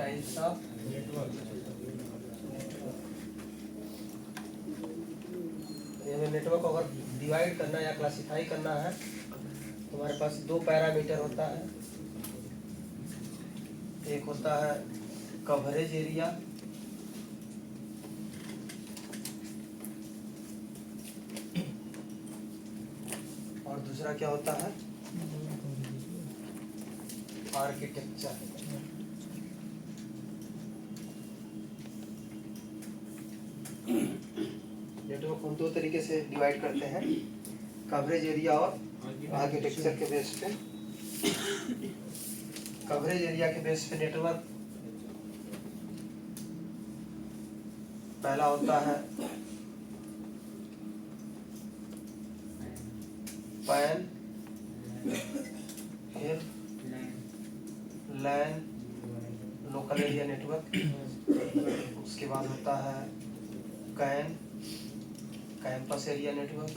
Types of हमें network को अगर डिवाइड करना या क्लासिफाई करना है तो हमारे पास दो पैरामीटर होता है। एक होता है कवरेज एरिया और दूसरा क्या होता है आर्किटेक्चर। नेटवर्क हम दो तरीके से डिवाइड करते हैं, कवरेज एरिया और आर्किटेक्चर के बेस पे। कवरेज एरिया के बेस पे नेटवर्क पहला होता है पैन, फिर लैन लोकल एरिया नेटवर्क, उसके बाद होता है कैन कैंपस एरिया नेटवर्क,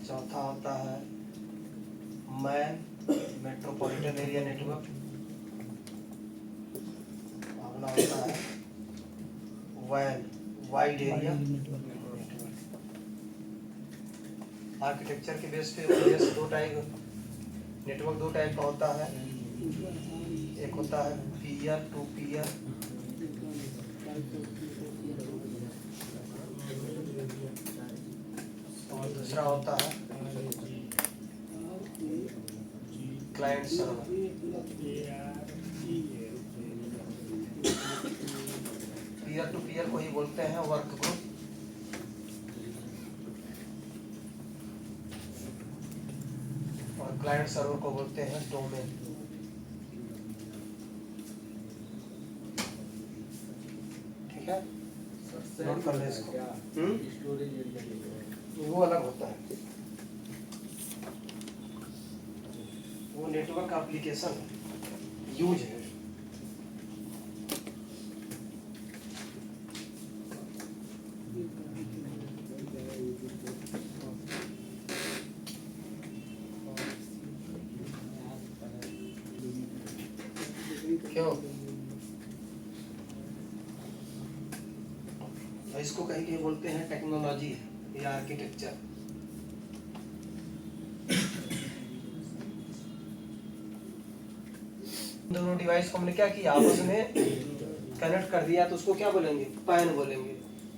चौथा होता है मैन मेट्रोपॉलिटन एरिया नेटवर्क, अगला होता है वैन वाइड एरिया नेटवर्क। आर्किटेक्चर के बेस पे दो टाइप नेटवर्क दो टाइप का होता है, एक होता है पीयर टू पीयर और दूसरा होता है client server. Peer to peer को ही बोलते हैं वर्क ग्रुप, और क्लाइंट सर्वर को बोलते हैं डोमेन। ठीक है, नोट कर ले इसको। वो अलग होता है, वो नेटवर्क एप्लीकेशन यूज है। क्यों इसको कहीं कहीं बोलते हैं टेक्नोलॉजी या आर्किटेक्चर। दोनों डिवाइस को हमने क्या किया, आपस में कनेक्ट कर दिया, तो उसको क्या बोलेंगे, पैन बोलेंगे।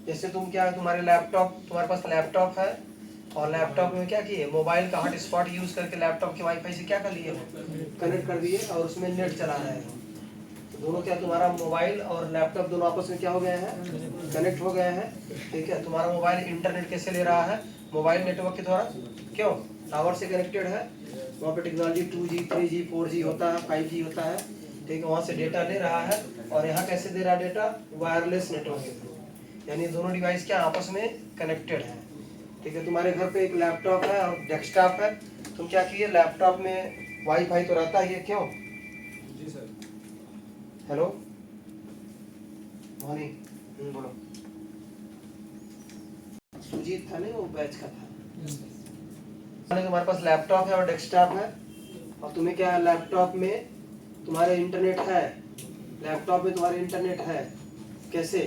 जैसे तुम्हारे लैपटॉप, तुम्हारे पास लैपटॉप है और लैपटॉप में क्या किए, मोबाइल का हॉटस्पॉट यूज करके लैपटॉप के वाईफाई से क्या कर लिए, कनेक्ट कर दिए और उसमें नेट चला रहे हैं। दोनों क्या, तुम्हारा मोबाइल और लैपटॉप दोनों आपस में क्या हो गए हैं, कनेक्ट हो गए हैं। ठीक है, तुम्हारा मोबाइल इंटरनेट कैसे ले रहा है, मोबाइल नेटवर्क के द्वारा, क्यों, टावर से कनेक्टेड है, वहाँ पे टेक्नोलॉजी 2G 3G 4G होता है, 5G होता है। ठीक है, वहाँ से डेटा ले रहा है और यहाँ कैसे दे रहा है डेटा, वायरलेस नेटवर्क के थ्रू, यानी दोनों डिवाइस क्या आपस में कनेक्टेड है। ठीक है, तुम्हारे घर पे एक लैपटॉप है और डेस्कटॉप है, तुम क्या किए, लैपटॉप में वाईफाई तो रहता ही है, क्यों, जी सर। हेलो मोहनी, बोलो। सुजीत था नहीं, वो बैच का था। तुम्हारे पास लैपटॉप है और डेस्कटॉप है, और तुम्हें क्या है, लैपटॉप में तुम्हारे इंटरनेट है, लैपटॉप में तुम्हारे इंटरनेट है, कैसे,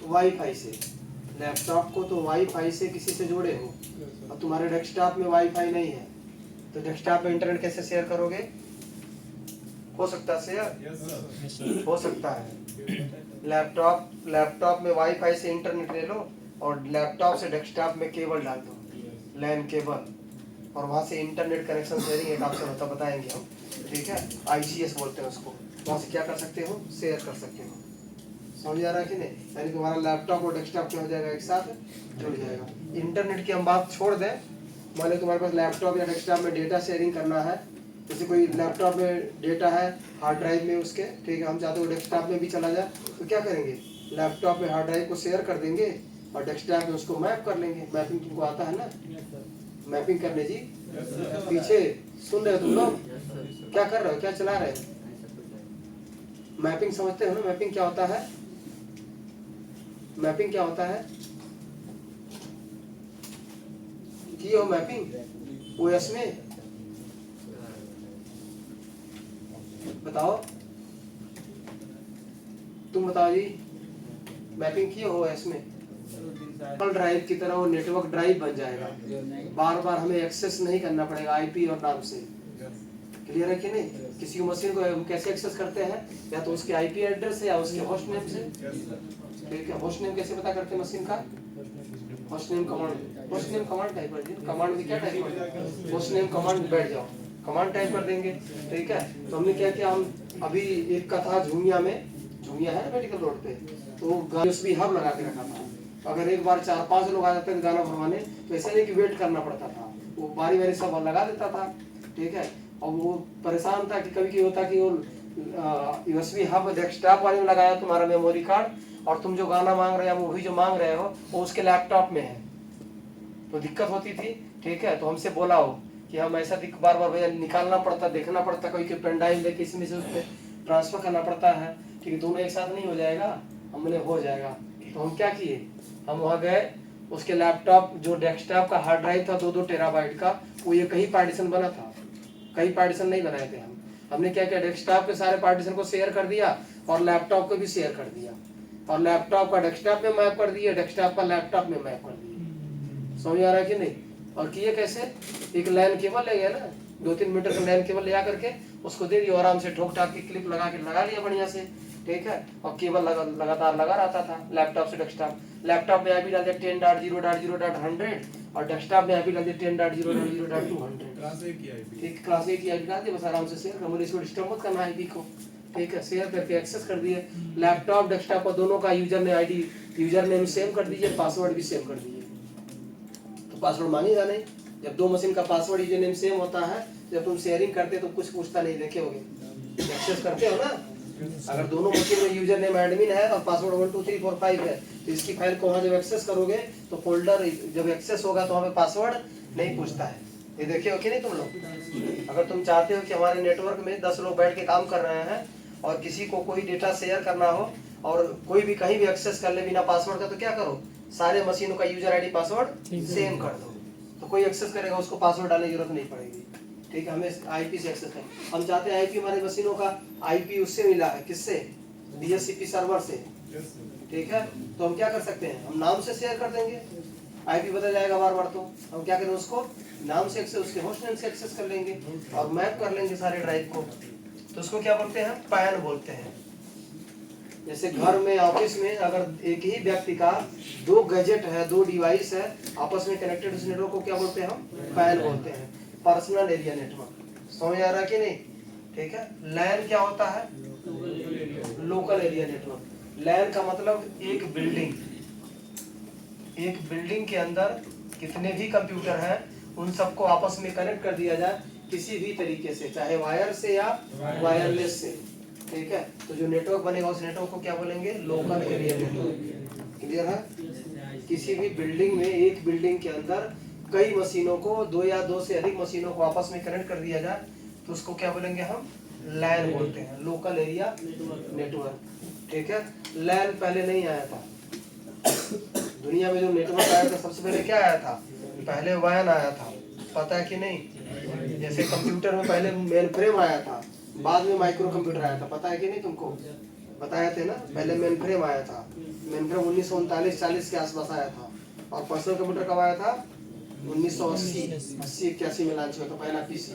वाईफाई से। लैपटॉप को तो वाईफाई से किसी से जोड़े हो, और तुम्हारे डेस्कटॉप में वाईफाई नहीं है, तो डेस्कटॉप में इंटरनेट कैसे शेयर करोगे, हो सकता है शेयर, हो सकता है। लैपटॉप में वाईफाई से इंटरनेट ले लो और लैपटॉप से डेस्कटॉप में केबल डाल दो, लैन केबल, और वहाँ से इंटरनेट कनेक्शन शेयरिंग एक ऑप्शन होता, बताएंगे हम। ठीक है, ICS बोलते हैं उसको, वहाँ से क्या कर सकते हो, शेयर कर सकते हो। समझ आ रहा है कि नहीं, यानी तुम्हारा लैपटॉप और डेस्कटॉप क्या हो जाएगा, एक साथ जुड़ जाएगा। इंटरनेट की हम बात छोड़ दें, मान लो तुम्हारे पास लैपटॉप या डेस्कटॉप में डेटा शेयरिंग करना है, जैसे कोई लैपटॉप में डेटा है हार्ड ड्राइव में उसके, ठीक है, हम चाहते हो डेस्कटॉप में भी चला जाए, तो क्या करेंगे, लैपटॉप में हार्ड ड्राइव को शेयर कर देंगे और डेस्कटॉप में उसको मैप कर लेंगे। मैपिंग तुमको आता है ना, मैपिंग करने जी, पीछे सुन रहे हो तुम लोग, क्या कर रहे हो, क्या चला रहे हो, मैपिंग समझते हो ना, मैपिंग क्या होता है, मैपिंग क्या होता है, की हो मैपिंग OS में, बताओ, तुम बताओ जी, मैपिंग किए हो इसमें? ड्राइव की तरह वो नेटवर्क ड्राइव बन जाएगा, बार बार हमें एक्सेस नहीं करना पड़ेगा आईपी और नाम से। क्लियर है कि नहीं? किसी मशीन को हम कैसे एक्सेस करते हैं, या तो उसके आईपी एड्रेस से या उसके होस्ट नेम से। ठीक है, होस्ट नेम कैसे पता करते हैं मशीन का? Host name command, host name command type कर दिया, कमांड में क्या टाइप कर, होस्ट नेम कमांड, बैठ जाओ कमांड टाइप कर देंगे। ठीक है, तो हमने क्या किया, हम अभी एक का था झूमिया में, झूमिया है ना मेडिकल रोड पे, तो यूएसबी हब लगा के रखा था। अगर एक बार 4-5 लोग आ जाते थे गाना भरवाने, तो ऐसा नहीं कि वेट करना पड़ता था, वो बारी बारी सब लगा देता था। ठीक है, और वो परेशान था कि कभी क्या होता कि वो यूएसबी हब डेस्कटॉप वाले में लगाया तुम्हारा मेमोरी कार्ड, और तुम जो गाना मांग रहे हो, मूवी जो मांग रहे हो, वो उसके लैपटॉप में है, तो दिक्कत होती थी। ठीक है, तो हमसे बोला हो कि हम ऐसा बार बार भैया निकालना पड़ता, देखना पड़ता, कोई के पेन ड्राइव लेके इसमें से उसमें ट्रांसफर करना पड़ता है। ठीक है, दोनों एक साथ नहीं हो जाएगा, हमने हो जाएगा। तो हम क्या किए, हम वहाँ गए, उसके लैपटॉप जो डेस्कटॉप का हार्ड ड्राइव था 2-2 टेराबाइट का, वो ये कई पार्टीशन बना था, कई पार्टीशन नहीं बनाए थे हमने क्या किया, डेस्कटॉप के सारे पार्टीशन को शेयर कर दिया और लैपटॉप को भी शेयर कर दिया, और लैपटॉप का डेस्कटॉप में मैप कर दिया, डेस्कटॉप का लैपटॉप में मैप कर दिया। समझ आ रहा है कि नहीं? और किए कैसे, एक लैन केबल ले गया ना, 2-3 मीटर का लैन केबल ले आ करके उसको दे दिया, आराम से ठोक ठाक की क्लिप लगा के लगा लिया बढ़िया से। ठीक है, और केबल लगातार लगा रहता था लैपटॉप से डेस्कटॉप। लैपटॉप में आईपी डाल दिया 10.0.0.100 और डेस्कटॉप में आईपी डाल दिया 10.0.0.200। ठीक, क्लास ए की आईपी डाल दी, बस आराम से शेयर कर, मुझे इसको डिस्टर्ब मत करना आईपी को। ठीक है, शेयर करके एक्सेस कर दिए, लैपटॉप डेस्कटॉप को दोनों का यूजर ने आईडी, यूजर नेम सेम कर दीजिए, पासवर्ड भी सेम कर दीजिए, तो पासवर्ड मांगेगा नहीं। जब दो मशीन का पासवर्ड यूजर नेम सेम होता है, जब तुम शेयरिंग करते तो कुछ पूछता नहीं, देखे होगे, एक्सेस करते हो ना, अगर दोनों मशीन में यूजर नेम एडमिन है और पासवर्ड 1 2 3 4 5 है, तो इसकी फाइल को वहाँ जब एक्सेस करोगे तो फोल्डर जब एक्सेस होगा तो हमें पासवर्ड नहीं पूछता है। ये देखे हो कि नहीं तुम लोग? अगर तुम चाहते हो कि हमारे नेटवर्क में 10 लोग बैठ के काम कर रहे हैं और किसी को कोई डेटा शेयर करना हो और कोई भी कहीं भी एक्सेस कर ले बिना पासवर्ड का, तो क्या करो, सारे मशीनों का यूजर आईडी पासवर्ड सेम कर दो, तो कोई एक्सेस करेगा उसको पासवर्ड डालने की जरूरत नहीं पड़ेगी। ठीक है, हमें आईपी से एक्सेस करें, हम चाहते हैं आईपी हमारे मशीनों का आईपी उससे मिला है, किससे, डीएचसीपी सर्वर से। ठीक है, तो हम क्या कर सकते हैं, हम नाम से शेयर कर देंगे, आईपी बदल जाएगा बार बार, तो हम क्या करें, उसको नाम से एक्सेस, उसके होस्ट नेम से एक्सेस कर लेंगे और मैप कर लेंगे सारे ड्राइव को, तो उसको क्या बोलते हैं, पैन बोलते हैं। जैसे घर में, ऑफिस में अगर एक ही व्यक्ति का 2 गैजेट है, 2 डिवाइस है आपस में कनेक्टेड, उस नेटवर्क को क्या बोलते हैं, हम पैन बोलते हैं, पर्सनल एरिया नेटवर्क। समझ आ रहा है कि नहीं? ठीक है, लैन क्या होता है, लोकल एरिया नेटवर्क। लैन का मतलब एक बिल्डिंग के अंदर कितने भी कंप्यूटर हैं उन सबको आपस में कनेक्ट कर दिया जाए किसी भी तरीके से, चाहे वायर से या वायरलेस से। ठीक है, तो जो नेटवर्क बनेगा उस नेटवर्क को क्या बोलेंगे, लोकल एरिया नेटवर्क। क्लियर है? किसी भी बिल्डिंग में, एक बिल्डिंग के अंदर कई मशीनों को, 2 या 2 से अधिक मशीनों को आपस में कनेक्ट कर दिया जाए तो उसको क्या बोलेंगे, हम लैन बोलते हैं, लोकल एरिया नेटवर्क। ठीक है, लैन पहले नहीं आया था दुनिया में, जो नेटवर्क आया था सबसे पहले क्या आया था, पहले वैन आया था, पता है कि नहीं? जैसे कंप्यूटर में पहले मेन फ्रेम आया था, बाद में माइक्रो कंप्यूटर आया था, पता है कि नहीं तुमको? बताए थे ना, पहले मेन फ्रेम आया था, मेन फ्रेम 1939-40 के आसपास आया था, और पर्सनल कंप्यूटर कब आया था, 1980-81 में लॉन्च हुआ था पहला पीसी।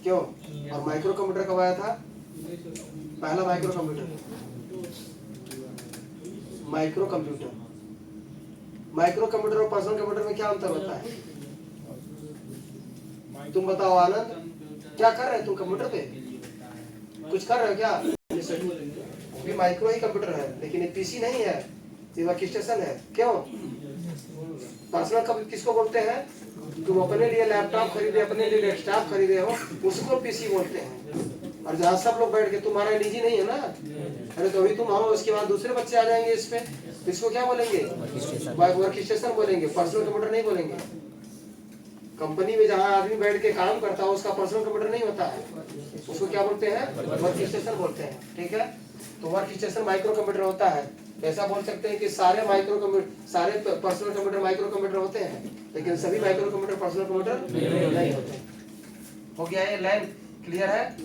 क्यों? और माइक्रो कंप्यूटर कब आया था, पहला माइक्रो कंप्यूटर और पर्सनल कंप्यूटर में क्या अंतर होता है, तुम बताओ आनंद, क्या कर रहे हो तुम कंप्यूटर पे, कुछ कर रहे हो क्या? भी माइक्रो ही कंप्यूटर है, लेकिन ये पीसी नहीं है, ये वर्क स्टेशन है। क्यों? पर्सनल कंप्यूटर किसको बोलते हैं, तुम अपने लिए लैपटॉप खरीदे, अपने लिए डेस्कटॉप खरीदे हो, उसको पीसी बोलते हैं। और जहाँ सब लोग बैठ के, तुम्हारा निजी नहीं है ना, अरे तो अभी तुम आओ, उसके बाद दूसरे बच्चे आ जाएंगे इस पे, इसको क्या बोलेंगे, वर्क स्टेशन बोलेंगे, पर्सनल कंप्यूटर नहीं बोलेंगे। कंपनी में जहाँ आदमी बैठ के काम करता है उसका पर्सनल कंप्यूटर नहीं होता है, उसको क्या बोलते हैं, वर्क स्टेशन बोलते हैं। ठीक है, तो वर्क स्टेशन माइक्रो कंप्यूटर होता है। ऐसा बोल सकते हैं कि सारे पर्सनल कंप्यूटर माइक्रो कंप्यूटर होते हैं, लेकिन सभी माइक्रो कंप्यूटर पर्सनल कंप्यूटर नहीं होते। हो गया ये लाइन क्लियर है?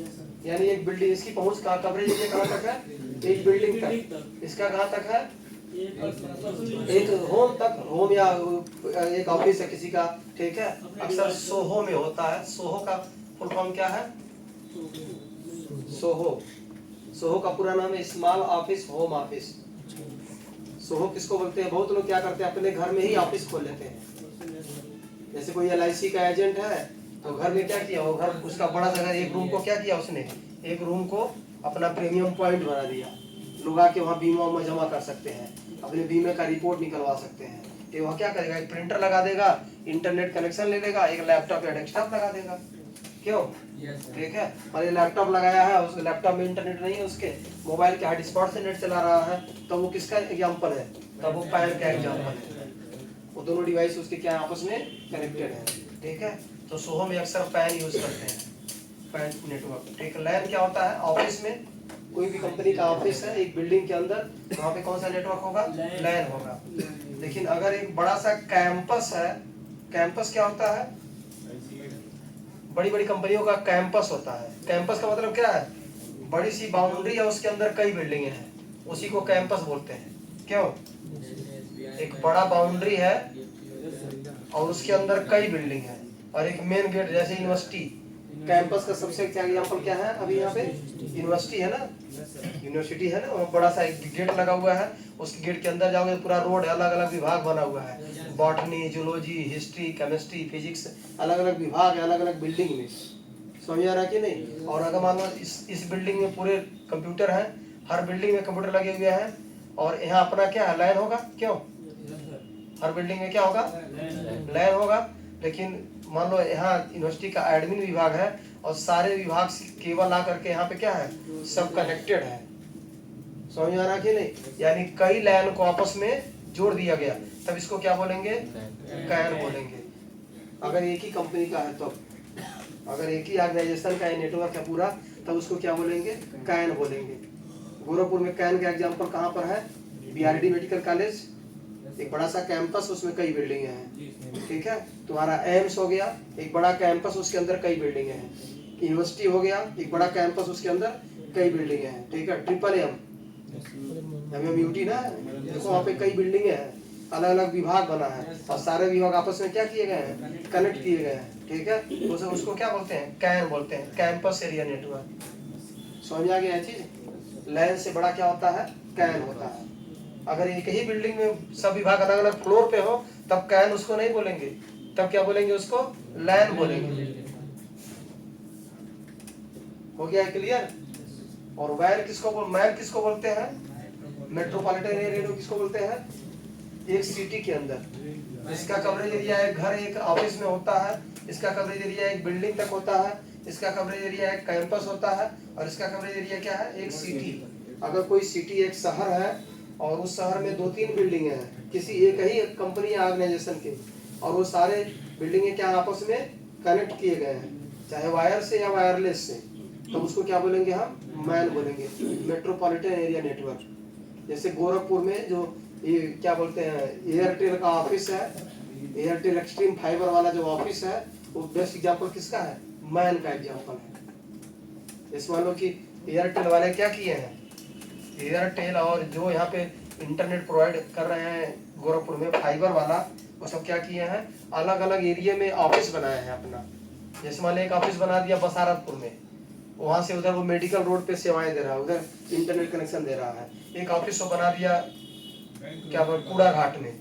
यानी एक बिल्डिंग, इसकी पहुंच का कवरेज एरिया कहाँ तक है? एक बिल्डिंग तक। इसका कहाँ तक है? एक होम तक, होम या एक ऑफिस है किसी का, ठीक है, अक्सर सोहो में होता है। सोहो का फुल फॉर्म क्या है? सोहो। सोहो का पूरा नाम है small office home office. Soho किसको बोलते हैं? बहुत लोग क्या करते हैं, अपने घर में ही ऑफिस खोल लेते हैं। जैसे कोई LIC का एजेंट है तो घर में क्या किया, वो घर उसका बड़ा सा घर, एक रूम को क्या किया उसने, एक रूम को अपना प्रीमियम पॉइंट बना दिया। लोग आके वहाँ बीमा जमा कर सकते हैं, अपने बीमे का रिपोर्ट निकलवा सकते हैं। ये वहाँ क्या करेगा, एक प्रिंटर लगा देगा, इंटरनेट कनेक्शन ले लेगा, एक लैपटॉप या डेस्कटॉप लगा देगा। क्यों? ठीक है। और ये लैपटॉप लगाया है, उस लैपटॉप में इंटरनेट नहीं है, उसके मोबाइल के हॉटस्पॉट से नेट चला रहा है, तो वो किसका एग्जाम्पल है? तब वो पैन का एग्जाम्पल है। वो दोनों डिवाइस उसके क्या आपस में कनेक्टेड है, ठीक है। तो सोहो में अक्सर पैन यूज करते हैं, पैन नेटवर्क। ठीक। लैन क्या होता है? ऑफिस में, कोई भी कंपनी का ऑफिस है एक बिल्डिंग के अंदर, वहाँ पे कौन सा नेटवर्क होगा? लैन होगा। लेकिन अगर एक बड़ा सा कैंपस है, कैंपस क्या होता है? बड़ी बड़ी कंपनियों का कैंपस होता है। कैंपस का मतलब क्या है? बड़ी सी बाउंड्री है, उसके अंदर कई बिल्डिंगें हैं, उसी को कैंपस बोलते हैं। क्यों? एक बड़ा बाउंड्री है और उसके अंदर कई बिल्डिंग है, और एक मेन गेट, जैसे यूनिवर्सिटी। कैंपस का सबसे अच्छा एग्जांपल क्या है? अभी यहाँ पे यूनिवर्सिटी है ना, यूनिवर्सिटी है ना, वहाँ बड़ा सा एक गेट लगा हुआ है, उस गेट के अंदर जाओगे पूरा रोड, अलग अलग विभाग बना हुआ है, botany, zoology, history, chemistry, physics, अलग अलग विभाग है, अलग अलग बिल्डिंग में। समझ आ रहा है कि नहीं? और अगर मान लो इस बिल्डिंग में पूरे कंप्यूटर है, हर बिल्डिंग में कंप्यूटर लगे हुए हैं, और यहाँ अपना क्या है? लैन होगा। क्यों? हर बिल्डिंग में क्या होगा? लैन होगा। लेकिन मान लो यहाँ यूनिवर्सिटी का एडमिन विभाग है, और सारे विभाग से केबल ला करके यहाँ पे क्या है? सब कनेक्टेड है। समझ आ रहा कि नहीं? यानी कई लैन को आपस में जोड़ दिया गया, तब इसको क्या बोलेंगे? कैन बोलेंगे। अगर एक ही कंपनी का है तो, अगर एक ही ऑर्गेनाइजेशन का नेटवर्क है पूरा, तब उसको क्या बोलेंगे? कैन बोलेंगे। गोरखपुर में कैन का एग्जाम्पल कहाँ पर है? BRD मेडिकल कॉलेज, एक बड़ा सा कैंपस, उसमें कई बिल्डिंगें हैं, ठीक है। तुम्हारा एम्स हो गया, एक बड़ा कैंपस, उसके अंदर कई बिल्डिंगें हैं। यूनिवर्सिटी हो गया, एक बड़ा कैंपस, उसके अंदर कई बिल्डिंगें हैं, ठीक है। MMUT ना, देखो वहाँ पे कई बिल्डिंगें हैं, अलग अलग विभाग बना है, और सारे विभाग आपस में क्या किए गए हैं? कनेक्ट किए गए हैं, ठीक है। तो उसको क्या बोलते हैं? कैन बोलते हैं, कैंपस एरिया नेटवर्क। समझ आ गया चीज? लैन से बड़ा क्या होता है? कैन होता है। अगर एक ही बिल्डिंग में सब विभाग अलग अलग फ्लोर पे हो, तब कैन उसको नहीं बोलेंगे, तब क्या बोलेंगे? उसको लैन बोलेंगे। हो गया क्लियर? और मैन किसको बोलते हैं? मेट्रोपॉलिटन एरिया किसको बोलते हैं? एक सिटी के अंदर इसका कवरेज एरिया एक घर, एक ऑफिस में होता है, इसका कवरेज एरिया एक बिल्डिंग तक होता है, इसका कवरेज एरिया एक कैंपस होता है, और इसका कवरेज एरिया क्या है? एक सिटी। अगर कोई सिटी एक शहर है, और उस शहर में 2-3 बिल्डिंगें हैं किसी एक ही कंपनी या ऑर्गेनाइजेशन के, और वो सारे बिल्डिंगें क्या आपस में कनेक्ट किए गए हैं, चाहे वायर से या वायरलेस से, तो उसको क्या बोलेंगे? हम मैन बोलेंगे, मेट्रोपॉलिटन एरिया नेटवर्क। जैसे गोरखपुर में जो ये क्या बोलते हैं, एयरटेल का ऑफिस है, एयरटेल एक्सट्रीम फाइबर वाला जो ऑफिस है, वो बेस्ट एग्जांपल किसका है? मैन का एग्जांपल है। इस मान लो कि एयरटेल वाले क्या किए हैं, एयरटेल और जो यहाँ पे इंटरनेट प्रोवाइड कर रहे हैं गोरखपुर में फाइबर वाला, वो सब क्या किए हैं? अलग अलग एरिया में ऑफिस बनाए हैं अपना। जैसे मान लो एक ऑफिस बना दिया बसारतपुर में, वहां से उधर वो मेडिकल रोड पे सेवाएं दे रहा है, उधर इंटरनेट कनेक्शन दे रहा है। एक ऑफिस वो बना दिया क्या बोलते कूड़ा घाट में,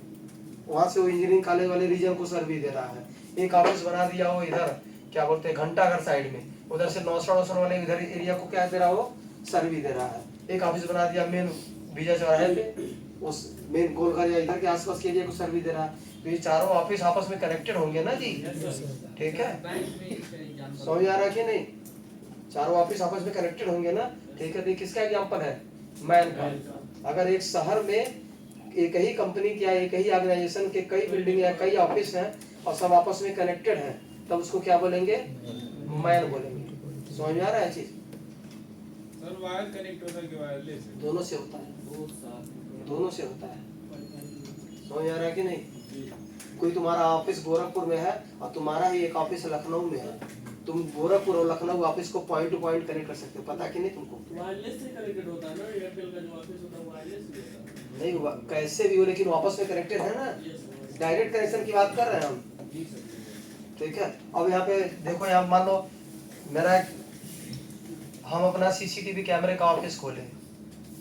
वहां से वो इंजीनियरिंग कॉलेज वाले रीजन को सर्विस दे रहा है। एक ऑफिस बना दिया वो इधर क्या बोलते हैं घंटाघर साइड में, उधर से नौसर वाले इधर एरिया को क्या दे रहा है? वो सर्विस दे रहा है। एक ऑफिस बना दिया मेन विजय चौराहे पे, उस मेन गोलघर या इधर के आसपास के एरिया को सर्विस दे रहा है। तो ये चारों ऑफिस आपस में कनेक्टेड होंगे ना जी, ठीक है। समझ आ रहा है कि नहीं? चारों ऑफिस आपस में कनेक्टेड होंगे ना, ठीक है। तो किसका एग्जांपल है? मैन का। अगर एक शहर में एक ही कंपनी या एक ही ऑर्गेनाइजेशन के कई बिल्डिंग या कई ऑफिस हैं, और सब आपस में कनेक्टेड हैं, तब उसको क्या बोलेंगे? मैन बोलेंगे। समझ में आ रहा है चीज? सर वायर कनेक्ट होता है कि वायरलेस? दोनों से होता है, दोनों से होता है। समझ आ रहा है कि नहीं? कोई तुम्हारा ऑफिस गोरखपुर में है और तुम्हारा ही एक ऑफिस लखनऊ में है, तुम गोरखपुर और लखनऊ ऑफिस को पॉइंट टू पॉइंट कनेक्ट कर सकते हो, पता कि नहीं तुमको? वायरलेस से कनेक्टेड होता है ना, एयरटेल का जो ऑफिस होता है वायरलेस भी होता है। नहीं हुआ कैसे भी हो, लेकिन वापस में कनेक्टेड है ना, डायरेक्ट कनेक्शन की बात कर रहे हैं हम। ठीक है, अब यहाँ पे देखो, यहाँ मान लो मेरा हम अपना सीसीटीवी कैमरे का ऑफिस खोले,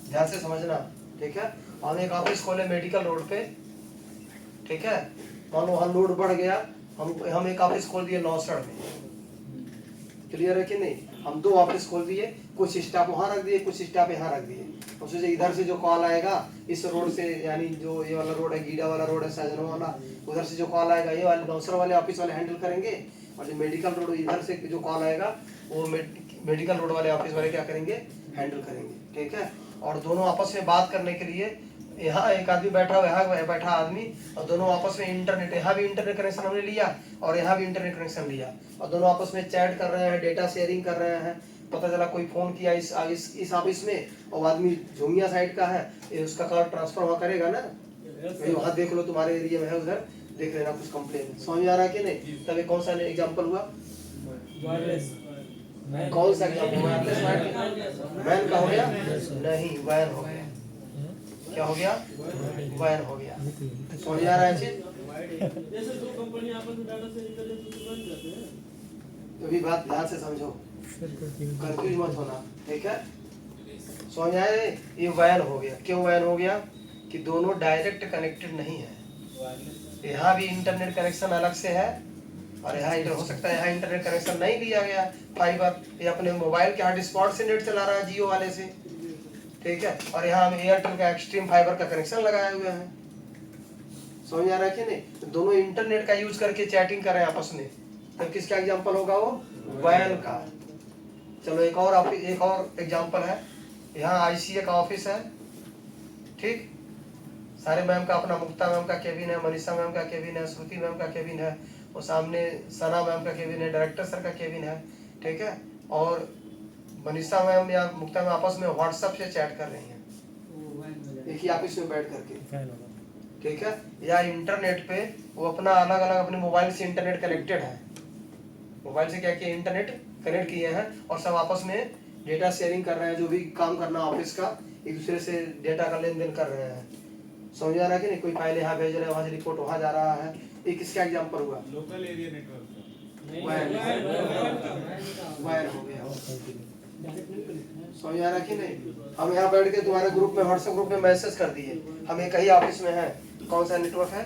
ध्यान से समझना। ठीक है, हम एक ऑफिस खोले मेडिकल रोड पे। ठीक है, मान लो वहाँ लोड बढ़ गया, हम एक ऑफिस खोल दिए नौसड़ में। क्लियर है कि नहीं? हम 2 ऑफिस खोल दिए, कुछ स्टाफ वहाँ रख दिए, कुछ स्टाफ यहाँ रख दिए। और सोचे इधर से जो कॉल आएगा इस रोड से, यानी जो ये वाला रोड है, गीडा वाला रोड है, साजनों वाला, उधर से जो कॉल आएगा ये वाले नौसड़ वाले ऑफिस वाले हैंडल करेंगे, और जो मेडिकल रोड इधर से जो कॉल आएगा वो मेडिकल रोड वाले ऑफिस वाले क्या करेंगे, हैंडल करेंगे। ठीक है, और दोनों आपस में बात करने के लिए यहाँ एक आदमी बैठा हुआ, यहाँ बैठा आदमी, और दोनों आपस में इंटरनेट, यहाँ भी इंटरनेट कनेक्शन हमने लिया और यहाँ भी इंटरनेट कनेक्शन लिया, और दोनों आपस में चैट कर रहे हैं, डेटा शेयरिंग कर रहे हैं। पता चला कोई फोन किया इस ऑफिस में, और आदमी झुमिया साइड का है, ये उसका कॉल ट्रांसफर वहाँ करेगा ना, वहाँ देख लो तुम्हारे एरिया में है, उधर देख लेना कुछ कंप्लेन। समझ आ रहा है कि नहीं? तभी कौन सा एग्जाम्पल हुआ, वायरलेस कौन सा एग्जाम्पल? वैन का हो गया? नहीं, वैन हो गया। क्या हो गया? वैन हो गया। समझ आ रहा है चीज? जैसे 2 कंपनी आपस में डाटा शेयरिंग करते हैं तो बन जाते हैं। तो भी बात ध्यान से समझो, कंफ्यूज मत होना। ठीक है, समझ आए? ये वैन हो गया। क्यों वैन हो गया? कि दोनों डायरेक्ट कनेक्टेड नहीं है। यहाँ भी इंटरनेट कनेक्शन अलग से है, और यहाँ इधर हो सकता है यहाँ इंटरनेट कनेक्शन नहीं लिया गया फाइबर, ये अपने मोबाइल के हॉटस्पॉट से नेट चला रहा है जियो वाले से। ठीक है, और यहाँ हम एयरटेल का एक्सट्रीम फाइबर का कनेक्शन लगाए हुए हैं। समझ आ रहा है कि नहीं? तो दोनों इंटरनेट का यूज करके चैटिंग कर रहे हैं आपस में, तब किसका एग्जांपल होगा? वो वैन का। चलो एक और एग्जांपल है। यहाँ आईसीए का ऑफिस है। ठीक, सारे मैम का अपना, मुक्ता मैम का केबिन है, मनीषा मैम का केबिन है, श्रुति मैम का केबिन है, और सामने सना मैम का केबिन है, डायरेक्टर सर का केबिन है। ठीक है, और मनीषा मैम या मुक्ता मैम आपस में व्हाट्सएप से चैट कर रही हैं एक ही ऑफिस में बैठ करके। ठीक है, या इंटरनेट पे वो अपना अलग अलग अपने मोबाइल से इंटरनेट कनेक्टेड है, मोबाइल से क्या किया, इंटरनेट कनेक्ट किए हैं, और सब आपस में डेटा शेयरिंग कर रहे हैं, जो भी काम करना ऑफिस का, एक दूसरे से डेटा का लेन देन कर रहे हैं। समझ आ रहा है कि नहीं? कोई फाइल यहाँ भेज रहे हैं, वहाँ से रिपोर्ट वहाँ जा रहा है। ये किसका एग्जाम्पल हुआ? लोकल एरिया नेटवर्क का। वैन हो गया। समझ आ रहा कि नहीं? हम यहाँ बैठ के तुम्हारे ग्रुप में, व्हाट्सएप ग्रुप में मैसेज कर दिए, हम एक ही ऑफिस में हैं, कौन सा नेटवर्क है?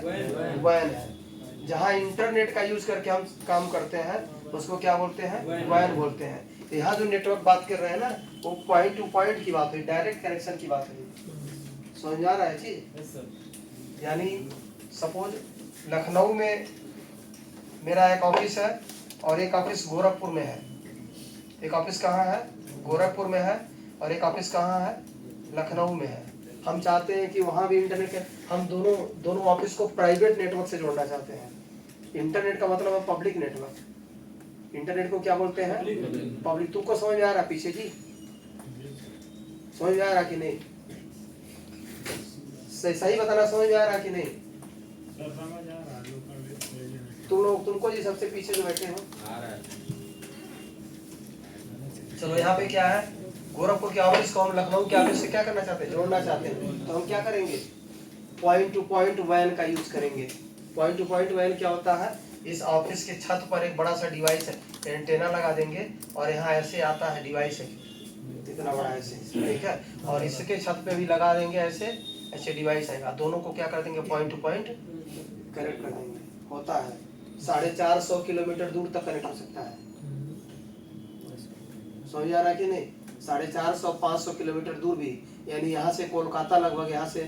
वैन है। जहाँ इंटरनेट का यूज करके हम काम करते हैं उसको क्या बोलते हैं? वैन बोलते हैं। यहाँ जो नेटवर्क बात कर रहे हैं ना, वो पॉइंट टू पॉइंट की बात हुई, डायरेक्ट कनेक्शन की बात हुई। समझ आ रहा है चीज? यानी सपोज लखनऊ में मेरा एक ऑफिस है और एक ऑफिस गोरखपुर में है। एक ऑफिस कहाँ है? गोरखपुर में है, और एक ऑफिस कहाँ है? लखनऊ में है। हम चाहते हैं कि वहाँ भी इंटरनेट के, हम दोनोdem ऑफिस को प्राइवेट नेटवर्क से जोड़ना चाहते हैं। इंटरनेट का मतलब है पब्लिक नेटवर्क। इंटरनेट को क्या बोलते हैं? पब्लिक। तुमको समझ में आ रहा पीछे जी? समझ में आ रहा कि नहीं? सही बताना, समझ में आ रहा कि नहीं? तुमको जी सबसे पीछे जो बैठे हो, चलो यहाँ पे क्या है? गोरखपुर के ऑफिस को हम लखनऊ के ऑफिस से क्या करना चाहते हैं? जोड़ना चाहते हैं। तो हम क्या करेंगे? पॉइंट टू पॉइंट वैन का यूज करेंगे। पॉइंट टू पॉइंट वैन क्या होता है? इस ऑफिस के छत पर एक बड़ा सा डिवाइस है, एंटेना लगा देंगे, और यहाँ ऐसे आता है डिवाइस है, इतना बड़ा ऐसे। ठीक है, और इसके छत पे भी लगा देंगे ऐसे डिवाइस आएगा, दोनों को क्या कर देंगे? पॉइंट टू पॉइंट कनेक्ट कर देंगे। होता है 450 किलोमीटर दूर तक कनेक्ट हो सकता है। समझ आ रहा कि नहीं? 450-500 किलोमीटर दूर भी, यानी यहाँ से कोलकाता लगभग, यहाँ से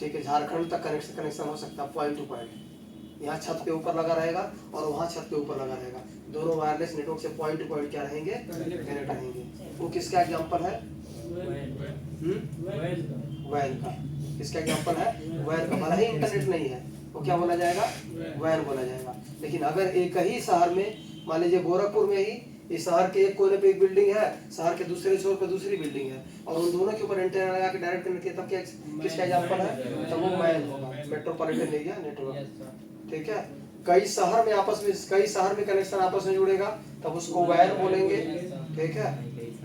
ठीक है झारखंड तक कनेक्शन हो सकता है पॉइंट टू पॉइंट। यहाँ छत पे ऊपर लगा रहेगा और वहाँ छत पे ऊपर लगा रहेगा, दोनों वायरलेस नेटवर्क से पॉइंट टू पॉइंट क्या रहेंगे? कनेक्ट रहेंगे। वो किसका एग्जांपल है? वैन का। किसका एग्जांपल है? वैन का। भले ही इंटरनेट नहीं है, वो क्या बोला जाएगा? वैन बोला जाएगा। लेकिन अगर एक ही शहर में, मान लीजिए गोरखपुर में ही, इस शहर के एक कोने पे एक बिल्डिंग है, शहर के दूसरे छोर पे दूसरी बिल्डिंग है, और उन दोनों के ऊपर एंटेना लगा के डायरेक्ट कनेक्ट किया, तब किसका एग्जांपल है? तब वो वैन होगा, मेट्रोपॉलिटन एरिया नेटवर्क। ठीक है, कई शहर में कनेक्शन आपस में जुड़ेगा तब उसको वैन बोलेंगे, ठीक है।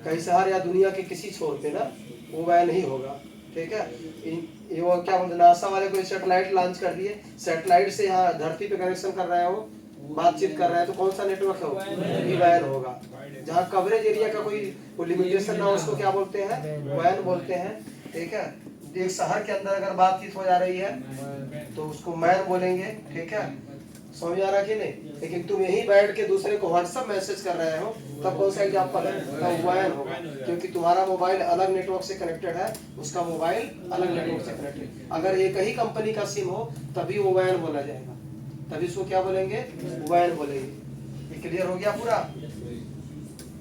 कई शहर या दुनिया के किसी छोर पे ना वो वैन ही होगा, ठीक है। ये वो क्या बोलते, नासा वाले कोई सैटेलाइट लॉन्च कर दिए, सैटेलाइट से यहाँ धरती पे कनेक्शन कर रहे हैं, वो बातचीत कर रहे हैं, तो कौन सा नेटवर्क है वो वैन होगा। जहाँ कवरेज एरिया का कोई लिमिटेशन ना हो उसको क्या बोलते हैं, वैन बोलते हैं, ठीक है। एक शहर के अंदर अगर बातचीत हो जा रही है तो उसको मैन बोलेंगे, ठीक है। समझ आ रहा कि नहीं। लेकिन तुम यही बैठ के दूसरे को व्हाट्सएप मैसेज कर रहे हो तब कौन सा एग्जाम्पल है, तब वैन होगा, क्योंकि तुम्हारा मोबाइल अलग नेटवर्क से कनेक्टेड है, उसका मोबाइल अलग नेटवर्क से कनेक्टेड। अगर एक ही कंपनी का सिम हो तभी वो वैन बोला जाएगा, तभी इसको क्या बोलेंगे, वैन बोलेंगे। ये क्लियर हो गया पूरा।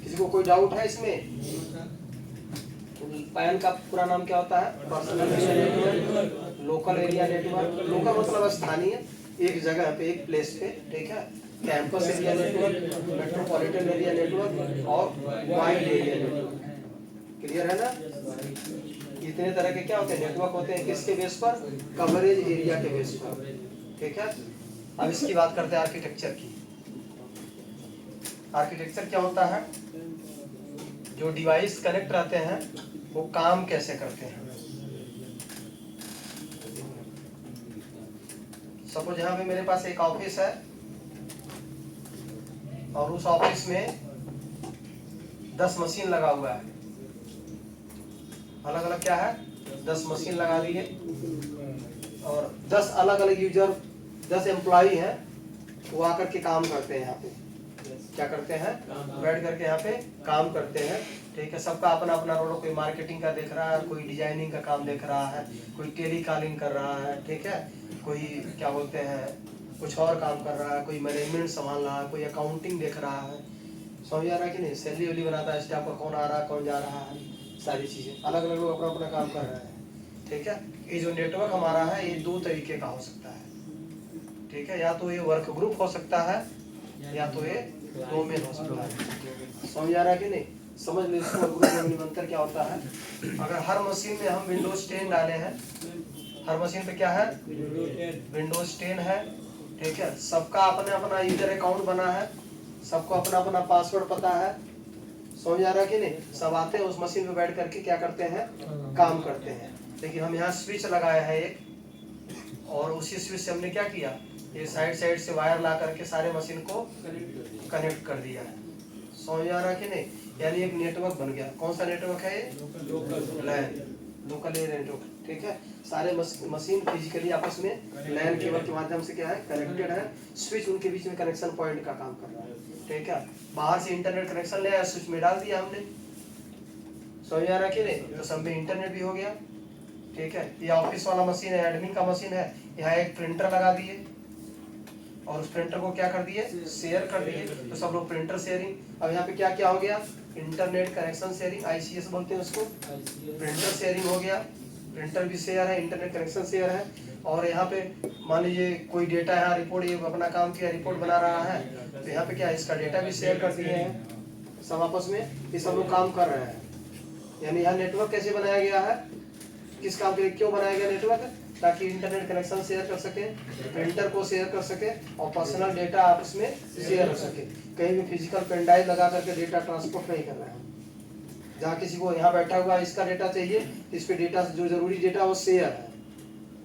किसी को कोई डाउट है इसमें? पैन का पूरा नाम क्या होता है, personal area network, local area network. Local मतलब स्थानीय, एक जगह पे, एक प्लेस पे, ठीक है। Campus area network, metropolitan area network और वाइड एरिया नेटवर्क। क्लियर है ना। इतने तरह के क्या होते हैं, नेटवर्क होते हैं। किसके बेस पर, कवरेज एरिया के बेस पर, ठीक है। अब इसकी बात करते हैं आर्किटेक्चर की। आर्किटेक्चर क्या होता है, जो डिवाइस कनेक्ट रहते हैं वो काम कैसे करते हैं। सपोज यहाँ पे मेरे पास एक ऑफिस है और उस ऑफिस में 10 मशीन लगा हुआ है, अलग अलग क्या है, 10 मशीन लगा दिए और 10 अलग अलग यूजर, 10 एम्प्लॉई हैं, वो आकर के काम करते हैं। यहाँ पे क्या करते हैं, बैठ करके यहाँ पे काम करते हैं, ठीक है। सबका अपना अपना रोल, कोई मार्केटिंग का देख रहा है, कोई डिजाइनिंग का काम देख रहा है, कोई टेली कॉलिंग कर रहा है, ठीक है। कोई क्या बोलते हैं, कुछ और काम कर रहा है, कोई मैनेजमेंट संभाल रहा है, कोई अकाउंटिंग देख रहा है। समझ आ रहा है कि नहीं। सैलरी वैली बनाता है, स्टाफ का कौन आ रहा है, कौन जा रहा है, सारी चीजें अलग अलग लोग अपना अपना काम कर रहे हैं, ठीक है। ये जो नेटवर्क हमारा है ये 2 तरीके का हो सकता है, ठीक है। या तो ये वर्क ग्रुप हो सकता है या तो ये डोमेन हो सकता है। समझ आ रहा है कि नहीं। समझ लो इसको वर्क ग्रुप में अंतर क्या होता है। अगर हर मशीन में हम विंडोज 10 डाले हैं, हर मशीन पे क्या है, विंडोज 10 है, ठीक है। सबका अपना अपना यूजर अकाउंट बना है, सबको अपना अपना पासवर्ड पता है। समझ आ रहा है कि नहीं। सब आते हैं उस मशीन पे बैठ करके क्या करते हैं, काम करते हैं। लेकिन हम यहाँ स्विच लगाया है एक, और उसी स्विच से हमने क्या किया, ये साइड से वायर ला करके सारे मशीन को कनेक्ट कर दिया है। समझ आ रहा है कि नहीं। यानी एक नेटवर्क बन गया। कौन सा नेटवर्क है ये, लोकल एरिया नेटवर्क, ठीक है। सारे मशीन फिजिकली आपस में लैन केबल के माध्यम से क्या है, कनेक्टेड है। स्विच उनके बीच में कनेक्शन पॉइंट का काम कर रहा है, ठीक है। बाहर से इंटरनेट कनेक्शन ले आया, स्विच में डाल दिया हमने। समझ आ रहा कि नहीं। तो सब में इंटरनेट भी हो गया, ठीक है। ये ऑफिस वाला मशीन है, एडमिन का मशीन है, यहाँ एक प्रिंटर लगा दिए और उस प्रिंटर को क्या कर दिए, शेयर कर दिए। तो सब लोग प्रिंटर शेयरिंग। अब यहाँ पे क्या क्या हो गया, इंटरनेट कनेक्शन शेयरिंग, ICS बोलते हैं उसको, प्रिंटर शेयरिंग हो गया। प्रिंटर भी शेयर है, इंटरनेट कनेक्शन शेयर है। और यहाँ पे मान लीजिए कोई डेटा यहाँ रिपोर्ट, ये अपना काम किया, रिपोर्ट बना रहा है, तो यहाँ पे क्या है, इसका डेटा भी शेयर कर दिए हैं सब आपस में। ये सब लोग काम कर रहे हैं। यानी यहाँ नेटवर्क कैसे बनाया गया है, किस काम के लिए, क्यों बनाया गया नेटवर्क, ताकि इंटरनेट कनेक्शन शेयर कर सके, प्रिंटर को शेयर कर सके और पर्सनल डेटा आपस में शेयर हो सके। कहीं भी फिजिकल पेन ड्राइव लगा करके डेटा ट्रांसपोर्ट नहीं कर रहा है। जहाँ किसी को यहाँ बैठा हुआ इसका डेटा चाहिए, इस पे डेटा जो जरूरी डेटा वो शेयर है,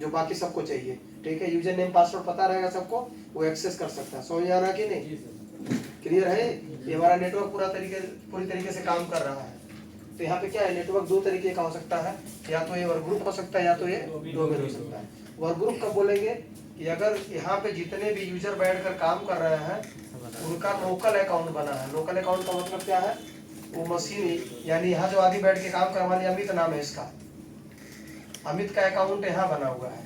जो बाकी सबको चाहिए, ठीक है। यूजर नेम पासवर्ड पता रहेगा सबको, वो एक्सेस कर सकता है। समझ आ रहा कि नहीं, क्लियर है। ये हमारा नेटवर्क पूरी तरीके से काम कर रहा है। तो यहाँ पे क्या है, नेटवर्क 2 तरीके का हो सकता है, या तो ये वर्क ग्रुप हो सकता है या तो ये डोमेन हो सकता है। वर्क ग्रुप कब बोलेंगे, कि अगर यहाँ पे जितने भी यूजर बैठकर काम कर रहे हैं उनका लोकल अकाउंट बना है। लोकल अकाउंट का मतलब क्या है, वो मशीन, यानी यहाँ जो आदमी बैठ के काम कर, मान लिया अमित नाम है इसका, अमित का अकाउंट यहाँ बना हुआ है।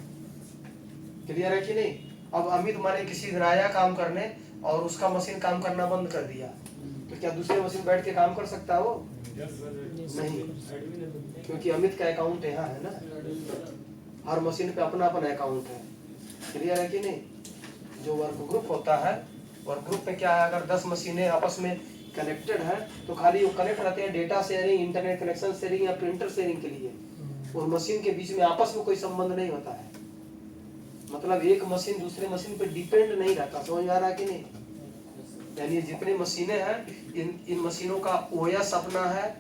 क्लियर है कि नहीं। अब अमित माने किसी दिन आया काम करने और उसका मशीन काम करना बंद कर दिया, तो क्या दूसरे मशीन बैठ के काम कर सकता है वो, नहीं, क्योंकि अमित का अकाउंट यहाँ है ना। हर मशीन पे अपना अपना अकाउंट है। क्लियर है कि नहीं। जो वर्क ग्रुप होता है, वर्क ग्रुप में क्या है, अगर 10 मशीनें आपस में कनेक्टेड है तो खाली वो कनेक्ट रहते हैं data sharing, internet connection sharing या प्रिंटर शेयरिंग के लिए। और मशीन के बीच में आपस में कोई संबंध नहीं होता है। मतलब एक मशीन दूसरे मशीन पे डिपेंड नहीं रहता। समझ में आ रहा है कि नहीं? यानी जितने मशीनें हैं इन मशीनों का ओएस अपना है,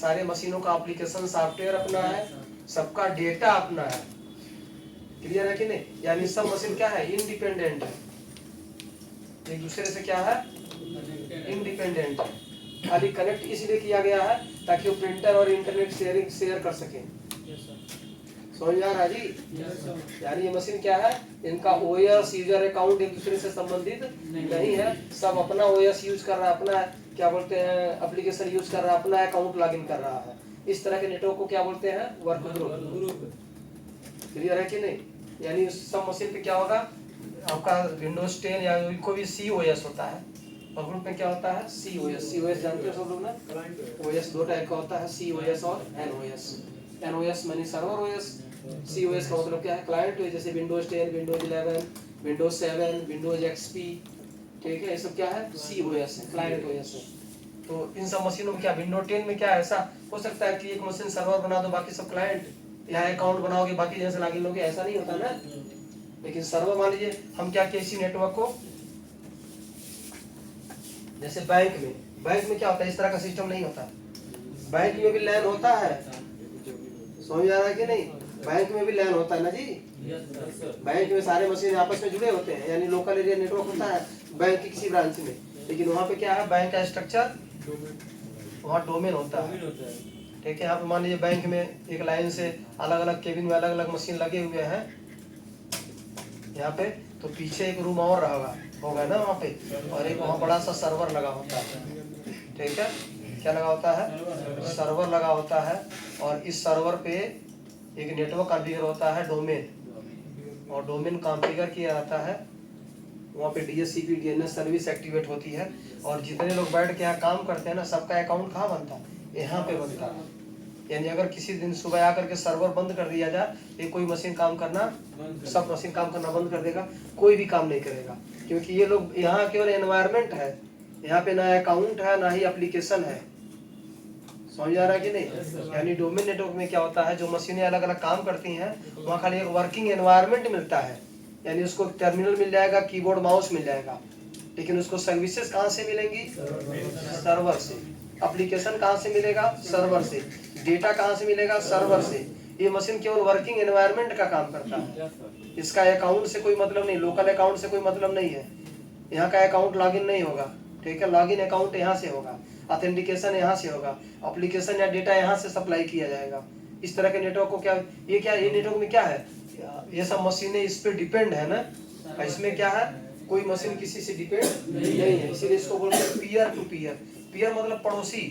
सारे मशीनों का एप्लीकेशन सॉफ्टवेयर अपना है, सबका डेटा अपना है। क्लियर है कि नहीं? यानी सब मशीन क्या है? इंडिपेंडेंट है, एक दूसरे से क्या है? इंडिपेंडेंट है। खाली कनेक्ट इसलिए किया गया है ताकि वो प्रिंटर और इंटरनेट शेयर कर सके। समझ में आ रहा है जी? यानी ये मशीन क्या है? इनका ओएस यूजर अकाउंट एक दूसरे से संबंधित नहीं है, सब अपना ओएस यूज कर रहा है, अपना क्या बोलते हैं एप्लीकेशन यूज कर रहा है, अपना अकाउंट लॉगिन कर रहा है। इस तरह के नेटवर्क को क्या बोलते हैं? Work group. क्लियर है कि नहीं? यानी सब मशीन पे क्या होगा? आपका विंडोज 10 या कोई भी COS होता है और ग्रुप में क्या होता है? COS जानते हो सब लोग ना? OS दो टाइप का होता है, COS और NOS। NOS मानी सर्वर OS, COS का मतलब क्या है? क्लाइंट OS, जैसे Windows 10, Windows 11, Windows 7, Windows XP। ठीक है, ये सब क्या है? COS है, क्लाइंट OS है। तो इन सब मशीनों में क्या, विंडोज 10 में क्या ऐसा हो सकता है कि एक मशीन सर्वर बना दो, बाकी सब क्लाइंट, यहाँ अकाउंट बनाओगे बाकी जैसे लॉगिन लोगे, ऐसा नहीं होता ना। लेकिन सर्वर मान लीजिए हम क्या किसी नेटवर्क को, जैसे बैंक में क्या होता है? इस तरह का सिस्टम नहीं होता। बैंक में भी लैन होता है, समझ आ रहा है कि नहीं? बैंक में भी लैन होता है ना जी। बैंक में सारे मशीन आपस में जुड़े होते हैं, यानी लोकल एरिया नेटवर्क होता है बैंक की किसी ब्रांच में। लेकिन वहाँ पे क्या है? बैंक का स्ट्रक्चर, वहाँ डोमेन होता है। ठीक है, यहाँ पे मान लीजिए बैंक में एक लाइन से अलग अलग केबिन में अलग अलग मशीन लगे हुए हैं यहाँ पे, तो पीछे एक रूम और होगा ना वहाँ पे, और एक वहाँ बड़ा सा सर्वर लगा होता है। ठीक है, क्या लगा होता है? सर्वर लगा होता है। और इस सर्वर पे एक नेटवर्क कॉन्फ़िगर होता है, डोमेन, और डोमेन कॉन्फ़िगर किया जाता है। वहाँ पे DHCP DNS सर्विस एक्टिवेट होती है, और जितने लोग बैठ के यहाँ काम करते हैं ना, सबका अकाउंट कहाँ बनता है? यहाँ पे बनता है। यानी अगर किसी दिन सुबह आकर के सर्वर बंद कर दिया जाए, ये कोई मशीन काम करना, सब मशीन काम करना बंद कर देगा, कोई भी काम नहीं करेगा, क्योंकि ये लोग यहाँ केवल एनवायरनमेंट है, यहाँ पे ना अकाउंट है ना ही एप्लीकेशन है। समझ आ रहा है कि नहीं? यानी डोमेन नेटवर्क में क्या होता है? जो मशीनें अलग अलग काम करती हैं, वहाँ खाली एक वर्किंग एनवायरनमेंट मिलता है, यानी उसको टर्मिनल मिल जाएगा, कीबोर्ड माउस मिल जाएगा, लेकिन उसको सर्विसेज कहाँ से मिलेंगी? सर्वर से। एप्लीकेशन कहाँ से मिलेगा? सर्वर से। डेटा कहाँ से मिलेगा? सर्वर से। ये मशीन केवल वर्किंग एनवायरनमेंट का काम करता है, इसका अकाउंट से कोई मतलब नहीं, लोकल अकाउंट से कोई मतलब नहीं है, यहाँ का अकाउंट लॉगिन नहीं होगा। ठीक है, लॉगिन अकाउंट यहाँ से होगा, ऑथेंटिकेशन यहाँ से होगा, एप्लीकेशन या डेटा यहाँ से सप्लाई किया जाएगा। इस तरह के नेटवर्क को क्या, ये नेटवर्क में क्या है? ये सब मशीनें इस पे डिपेंड है ना, इसमें क्या है? कोई मशीन किसी से डिपेंड नहीं है, इसीलिए इसको बोलते हैं पीयर टू पीयर। पीयर मतलब पड़ोसी।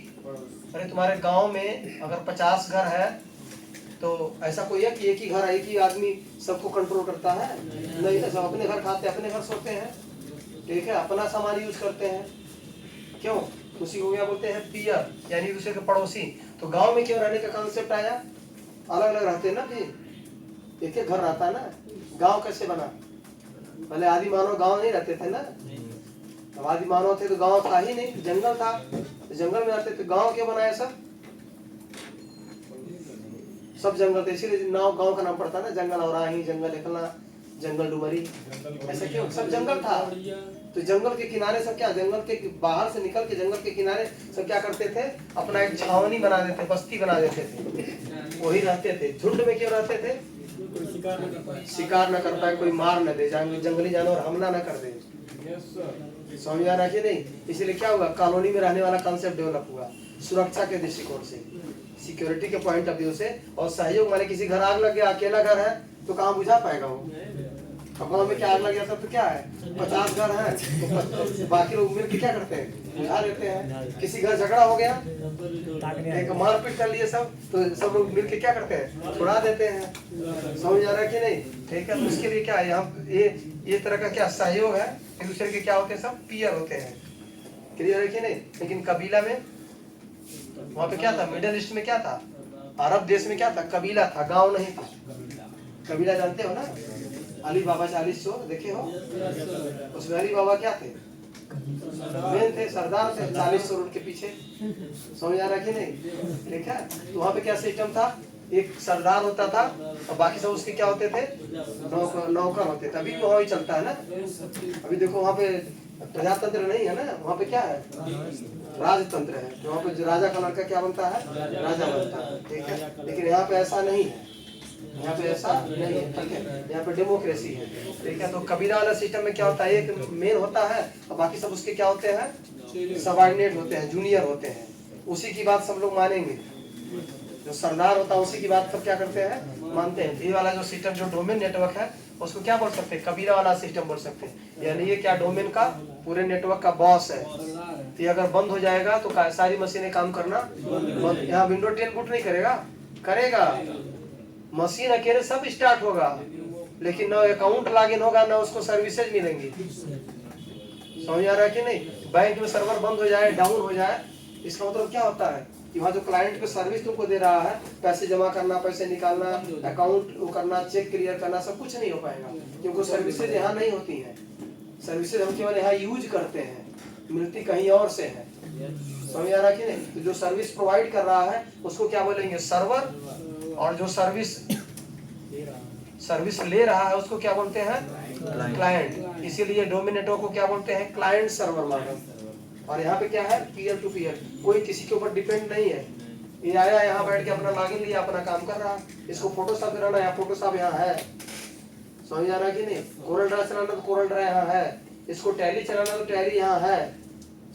अरे तुम्हारे गांव में अगर 50 घर है, तो ऐसा कोई है कि एक ही घर, एक ही आदमी सबको कंट्रोल करता है? नहीं, सब अपने घर खाते हैं, अपने घर सोते हैं। ठीक है, अपना सामान यूज करते हैं। क्यों? उसी को क्या बोलते हैं? पीयर, यानी दूसरे के पड़ोसी। तो गांव में क्यों रहने का कॉन्सेप्ट आया? अलग अलग रहते हैं ना जी, एक एक घर रहता है ना। गांव कैसे बना? पहले आदि मानव गांव नहीं रहते थे ना, अब आदि मानव थे तो गांव था ही नहीं, जंगल था, तो जंगल में रहते थे। गांव क्यों बनाया? सब जंगल थे, इसीलिए नाव गांव का नाम पड़ता है ना, जंगल औराही, जंगल एकला, जंगल डुमरी, ऐसा क्यों? सब जंगल था। तो जंगल के किनारे सब क्या, जंगल के बाहर से निकल के जंगल के किनारे सब क्या करते थे? अपना एक छावनी बना देते, बस्ती बना देते थे, वही रहते थे। झुंड में क्यों रहते थे? शिकार न कर पाए, कोई मार न दे, जंगली जानवर हमला न कर दे। समझ आ रहा है कि नहीं? इसीलिए क्या हुआ? कॉलोनी में रहने वाला कॉन्सेप्ट डेवलप हुआ, सुरक्षा के दृष्टिकोण से, सिक्योरिटी के पॉइंट ऑफ व्यू से। और सहयोग माने किसी घर आग लग गया, अकेला घर है तो कहाँ बुझा पाएगा वो? गाँव में क्या आग लग गया तो क्या है, 50 घर है तो बाकी लोग मिलकर क्या करते हैं? बुझा देते हैं। किसी घर झगड़ा हो गया, एक मारपीट कर लिए सब, तो सब लोग मिलकर क्या करते हैं? छुड़ा देते हैं। समझ आ रहा है कि नहीं? ठीक है, तो उसके लिए क्या है, यहाँ ये तरह का क्या सहयोग है, एक दूसरे के क्या होते हैं? सब पीयर होते हैं। क्लियर है कि नहीं? लेकिन कबीला में वहाँ पे क्या था? मिडिल ईस्ट में क्या था? अरब देश में क्या था? कबीला था, गांव नहीं था। कबीला जानते हो ना? अली बाबा 40 चोर देखे हो? उसमें अली बाबा क्या थे? मेन थे, सरदार थे, 40 चोर उनके पीछे। समझ आ रहा कि नहीं? ठीक है, तो वहाँ पे क्या सिस्टम था? एक सरदार होता था और बाकी सब उसके क्या होते थे, नौकर होते थे। अभी भी वहाँ ही चलता है ना। अभी देखो वहाँ पे प्रजातंत्र नहीं है ना, वहाँ पे क्या है, राजतंत्र है। तो वहाँ पे जो राजा का लड़का क्या बनता है, राजा बनता है, ठीक है। लेकिन यहाँ पे ऐसा नहीं है, यहाँ पे ऐसा नहीं है, ठीक है। यहाँ पे डेमोक्रेसी है, ठीक है। तो कबीला वाला सिस्टम में क्या होता है, एक मेन होता है और बाकी सब उसके क्या होते हैं, सबऑर्डिनेट होते हैं, जूनियर होते हैं। उसी की बात सब लोग मानेंगे। जो सरदार होता है उसी की बात सब क्या करते हैं, मानते हैं। ये वाला जो सिस्टम, जो डोमेन नेटवर्क है, उसको क्या बोल सकते हैं, कबीला वाला सिस्टम बोल सकते हैं। यानी ये क्या, डोमेन का पूरे नेटवर्क का बॉस है। तो ये अगर बंद हो जाएगा तो सारी मशीनें काम करना बंद। यहाँ विंडो 10 बूट नहीं करेगा, करेगा। मशीन अकेले सब स्टार्ट होगा, लेकिन ना अकाउंट लॉगिन होगा, ना उसको सर्विसेज मिलेंगी। समझ आ रहा है कि नहीं। बैंक में सर्वर बंद हो जाए, डाउन हो जाए, इसका मतलब क्या होता है कि वहाँ जो क्लाइंट को सर्विस तुमको दे रहा है, पैसे जमा करना, पैसे निकालना, अकाउंट वो करना, चेक क्लियर करना, सब कुछ नहीं हो पाएगा, क्योंकि सर्विसेज यहाँ नहीं होती हैं। सर्विसेज हम केवल यहाँ यूज करते हैं, मिलती कहीं और से है। समझ आ रहा कि नहीं। तो जो सर्विस प्रोवाइड कर रहा है उसको क्या बोलेंगे, सर्वर। और जो सर्विस ले रहा है उसको क्या बोलते हैं, क्लाइंट। इसीलिए डोमेन नेटवर्क को क्या बोलते हैं, क्लाइंट सर्वर मॉडल। और यहाँ पे क्या है, पीयर टू पीयर, कोई किसी के ऊपर डिपेंड नहीं है। ये आया यहाँ बैठ के अपना लॉगिन लिया, अपना काम कर रहा है। इसको फोटोशॉप चलाना है, फोटोशॉप यहाँ है। समझ आ रहा कि नहीं। कोरल ड्रा चलाना तो कोरल ड्रा यहाँ है। इसको टैली चलाना तो टैली यहाँ है।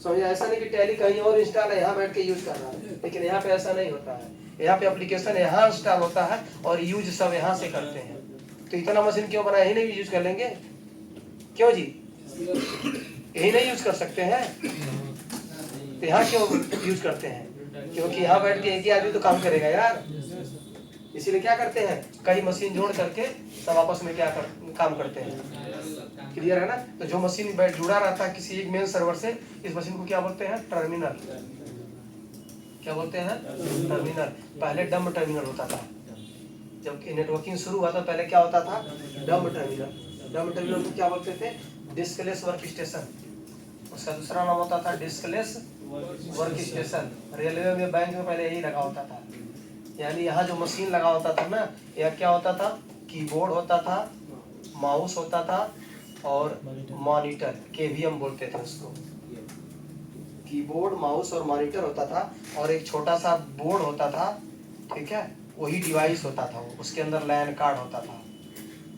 समझ, ऐसा नहीं कि टैली कहीं और इंस्टॉल है, यहाँ बैठ के यूज कर रहा है। लेकिन यहाँ पे ऐसा नहीं होता है। यहाँ पे एप्लीकेशन यहाँ इंस्टॉल होता है और यूज सब यहाँ से करते हैं। तो इतना मशीन क्यों बनाया, यही नहीं यूज कर लेंगे, क्यों जी, यही नहीं यूज कर सकते हैं। तो यहाँ क्यों यूज करते हैं, क्योंकि यहाँ बैठ के एक ही आदमी तो काम करेगा यार। इसीलिए क्या करते हैं, कई मशीन जोड़ करके सब आपस में काम करते हैं। क्लियर है ना। तो जो मशीन बैठ जुड़ा रहता है किसी एक मेन सर्वर से, इस मशीन को क्या बोलते हैं, टर्मिनल। क्या बोलते हैं, टर्मिनल। पहले डम टर्मिनल होता था, जब नेटवर्किंग शुरू हुआ था पहले क्या होता था, डम टर्मिनल। डम टर्मिनल को क्या बोलते थे, डिस्कलेस वर्क स्टेशन। उसका दूसरा नाम होता था डिस्कलेस वर्क स्टेशन। रेलवे में, बैंक में पहले यही लगा होता था। यानी यहाँ जो मशीन लगा होता था ना, यह क्या होता था, कीबोर्ड होता था, माउस होता था और मॉनिटर, केवीएम बोलते थे उसको। कीबोर्ड, माउस और मॉनिटर होता था और एक छोटा सा बोर्ड होता था, ठीक है, वही डिवाइस होता था। उसके अंदर लैन कार्ड होता था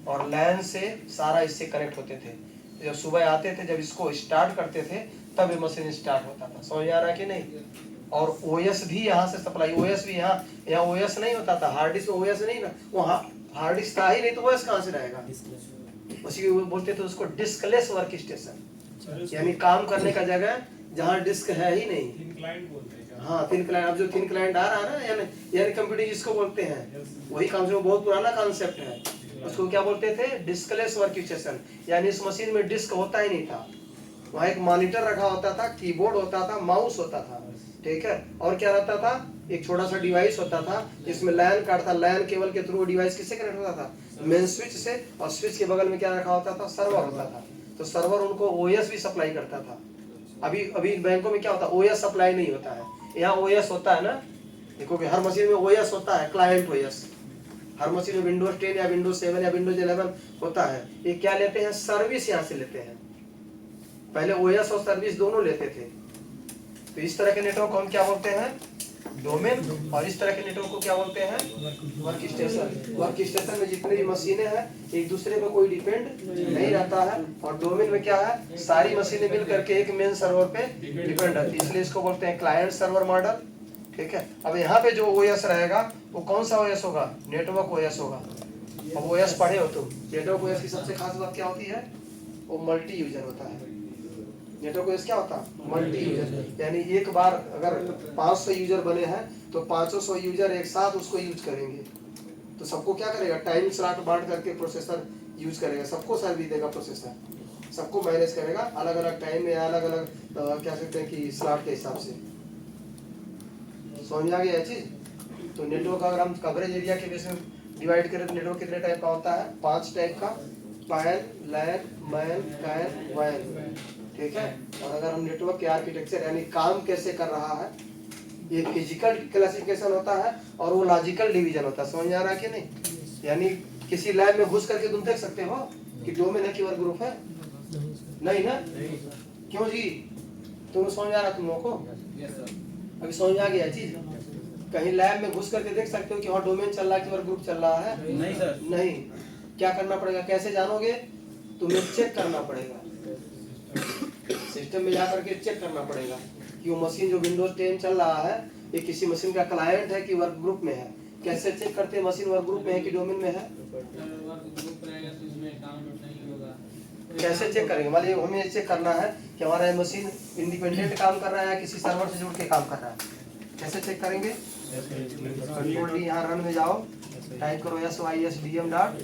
और लैन से सारा इससे कनेक्ट होते थे। जब सुबह आते थे, जब इसको स्टार्ट करते थे, तब ये मशीन स्टार्ट होता था। समझ आ रहा है कि नहीं। और ओएस भी यहाँ से सप्लाई, ओएस भी यहाँ ओएस नहीं होता था। हार्ड डिस्क में ओएस नहीं ना, वो हार्ड डिस्क था ही नहीं, तो ओएस कहाँ से रहेगा। उसी को बोलते थे उसको डिस्कलेस वर्क स्टेशन, यानी काम करने का जगह जहाँ डिस्क है ही नहीं। थिन क्लाइंट बोलते हैं। हाँ, थिन क्लाइंट। अब जो थिन क्लाइंट आ रहा है ना, यानी कंप्यूटिंग जिसको बोलते हैं, वही कॉन्सेप्ट, बहुत पुराना कॉन्सेप्ट है। उसको क्या बोलते थे, डिस्कलेस वर्क स्टेशन। यानी इस मशीन में डिस्क होता ही नहीं था, वहाँ एक मॉनिटर रखा होता था, कीबोर्ड होता था, माउस होता था, ठीक है। और क्या रहता था, एक छोटा सा डिवाइस होता था जिसमें लैन कार्ड था। लैन केबल के थ्रू डिवाइस किससे कनेक्ट होता था, मेन स्विच से। और स्विच के बगल में क्या रखा होता था, सर्वर होता था। तो सर्वर उनको ओएस भी सप्लाई करता था। अभी बैंकों में क्या होता है, ओएस सप्लाई नहीं होता है। यहाँ ओएस होता है ना, देखो कि हर मशीन में ओएस होता है, क्लाइंट ओएस। हर मशीन में विंडोज 10 या विंडोज 7 या विंडोज 11 होता है। ये क्या लेते हैं, सर्विस यहाँ से लेते हैं। पहले ओएस और सर्विस दोनों लेते थे। तो इस तरह के नेटवर्क को हम क्या बोलते हैं, डोमेन। और इस तरह के नेटवर्क को क्या बोलते हैं, वर्क स्टेशन। वर्क स्टेशन में जितनी भी मशीनें हैं, एक दूसरे पे कोई डिपेंड नहीं रहता है। और डोमेन में क्या है, सारी मशीनें मिल करके एक मेन सर्वर पे डिपेंड रहती है, इसलिए इसको बोलते हैं क्लाइंट सर्वर मॉडल, ठीक है। अब यहाँ पे जो ओएस रहेगा वो कौन सा ओएस होगा, नेटवर्क ओएस होगा। अब ओएस पढ़े हो तुम, नेटवर्क ओएस की सबसे खास बात क्या होती है, वो मल्टी यूजर होता है। नेटवर्क ओएस क्या होता है, मल्टी यूजर। यानी एक बार अगर 500 यूजर बने हैं तो 500 यूजर एक साथ उसको यूज करेंगे। तो सबको क्या करेगा, टाइम स्लॉट बांट करके प्रोसेसर यूज करेगा, सबको सर्विस देगा प्रोसेसर, सबको मैनेज करेगा अलग अलग टाइम में, अलग अलग क्या कहते हैं कि स्लॉट के हिसाब से। समझ आ गया चीज। तो नेटवर्क अगर हम कवरेज एरिया के बेस में डिवाइड करें तो नेटवर्क कितने टाइप का होता है, 5 टाइप का, पैन, लैन, मैन, कैन, वैन, ठीक है। और अगर हम नेटवर्क के आर्किटेक्चर यानी काम कैसे कर रहा है, ये फिजिकल क्लासिफिकेशन होता है और वो लॉजिकल डिवीजन होता है। समझ में आ रहा है कि नहीं? यानी किसी लैब में घुस करके तुम देख सकते हो कि डोमेन है कि वर्क ग्रुप है? नहीं ना? क्यों जी? तुम्हें समझ आ रहा तुम लोगों को? Yes sir. अभी समझ में आ गया चीज? कहीं लैब में घुस करके देख सकते हो कि हाँ डोमेन चल रहा है कि वर्क ग्रुप चल रहा है? नहीं सर। नहीं। क्या करना पड़ेगा? कैसे जानोगे? तुम्हें चेक करना पड़ेगा, सिस्टम में जाकर के चेक करना पड़ेगा कि वो मशीन जो विंडोज 10 चल रहा है ये किसी मशीन का क्लाइंट है कि वर्क ग्रुप में है। कैसे चेक करते हैं मशीन वर्क ग्रुप में है कि डोमेन में है? कैसे चेक करेंगे? मान लीजिए हमें चेक करना है कि हमारा ये मशीन इंडिपेंडेंट काम कर रहा है या किसी सर्वर से जुड़ के काम कर रहा है। कैसे चेक करेंगे? कंट्रोल डी यहाँ रन में जाओ, टाइप करो sysdm.cpl,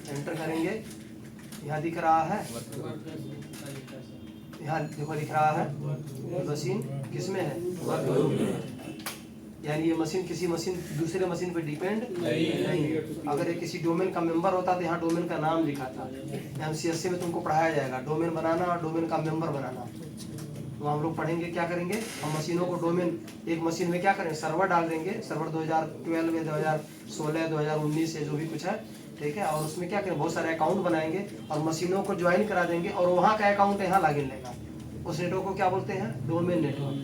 एंटर करेंगे। यहाँ दिख रहा है, यहाँ देखो लिख रहा है मशीन किसमें है? वर्क ग्रुप में। यानी ये मशीन किसी मशीन दूसरे मशीन पे डिपेंड नहीं। अगर ये किसी डोमेन का मेंबर होता तो यहाँ डोमेन का नाम लिखा था। MCSE में तुमको पढ़ाया जाएगा डोमेन बनाना और डोमेन का मेंबर बनाना। तो हम लोग पढ़ेंगे क्या करेंगे, हम मशीनों को डोमेन एक मशीन में क्या करें, सर्वर डाल देंगे। सर्वर 2012 या 2016 2019 से जो भी कुछ है, ठीक है। और उसमें क्या करें, बहुत सारे अकाउंट बनाएंगे और मशीनों को ज्वाइन करा देंगे और वहाँ का अकाउंट यहाँ लॉगिन लेगा। उस नेटवर्क को क्या बोलते हैं? Domain network.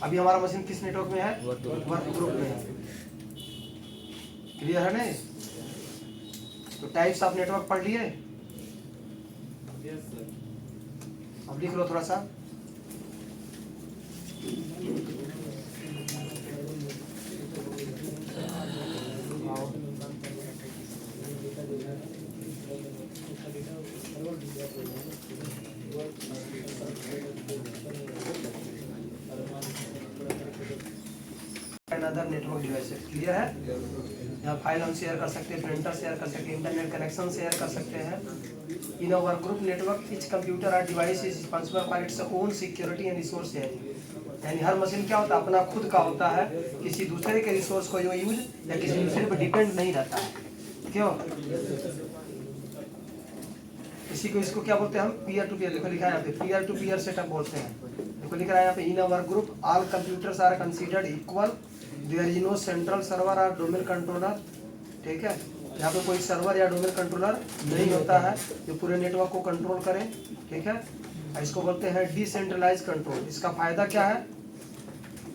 अभी हमारा मशीन किस नेटवर्क में है? वर्क ग्रुप में है। क्लियर है नहीं? तो टाइप्स ऑफ नेटवर्क पढ़ लिए? अब लिख लो थोड़ा सा। Other network devices. क्लियर है? यहाँ फाइल हम शेयर कर सकते हैं, प्रिंटर शेयर कर सकते हैं, इंटरनेट कनेक्शन शेयर कर सकते हैं। In our group network each computer और device is responsible for its own security and resource sharing. यानी हर मशीन क्या होता है, अपना खुद का होता है, किसी दूसरे के रिसोर्स को जो यूज या किसी दूसरे पर डिपेंड नहीं रहता है। क्यों? इसी को इसको क्या बोलते हैं हम? Peer to peer. देखो लिखा है यहाँ पे, पीयर टू पीयर सेटअप बोलते हैं। देखो लिख रहा है यहाँ पे, in our group all computers are considered equal, there is no central server और डोमेन कंट्रोलर। ठीक है, यहाँ पे कोई सर्वर या डोमेन कंट्रोलर नहीं होता है जो पूरे नेटवर्क को कंट्रोल करे। ठीक है, इसको बोलते हैं डिसेंट्रलाइज कंट्रोल। इसका फायदा क्या है?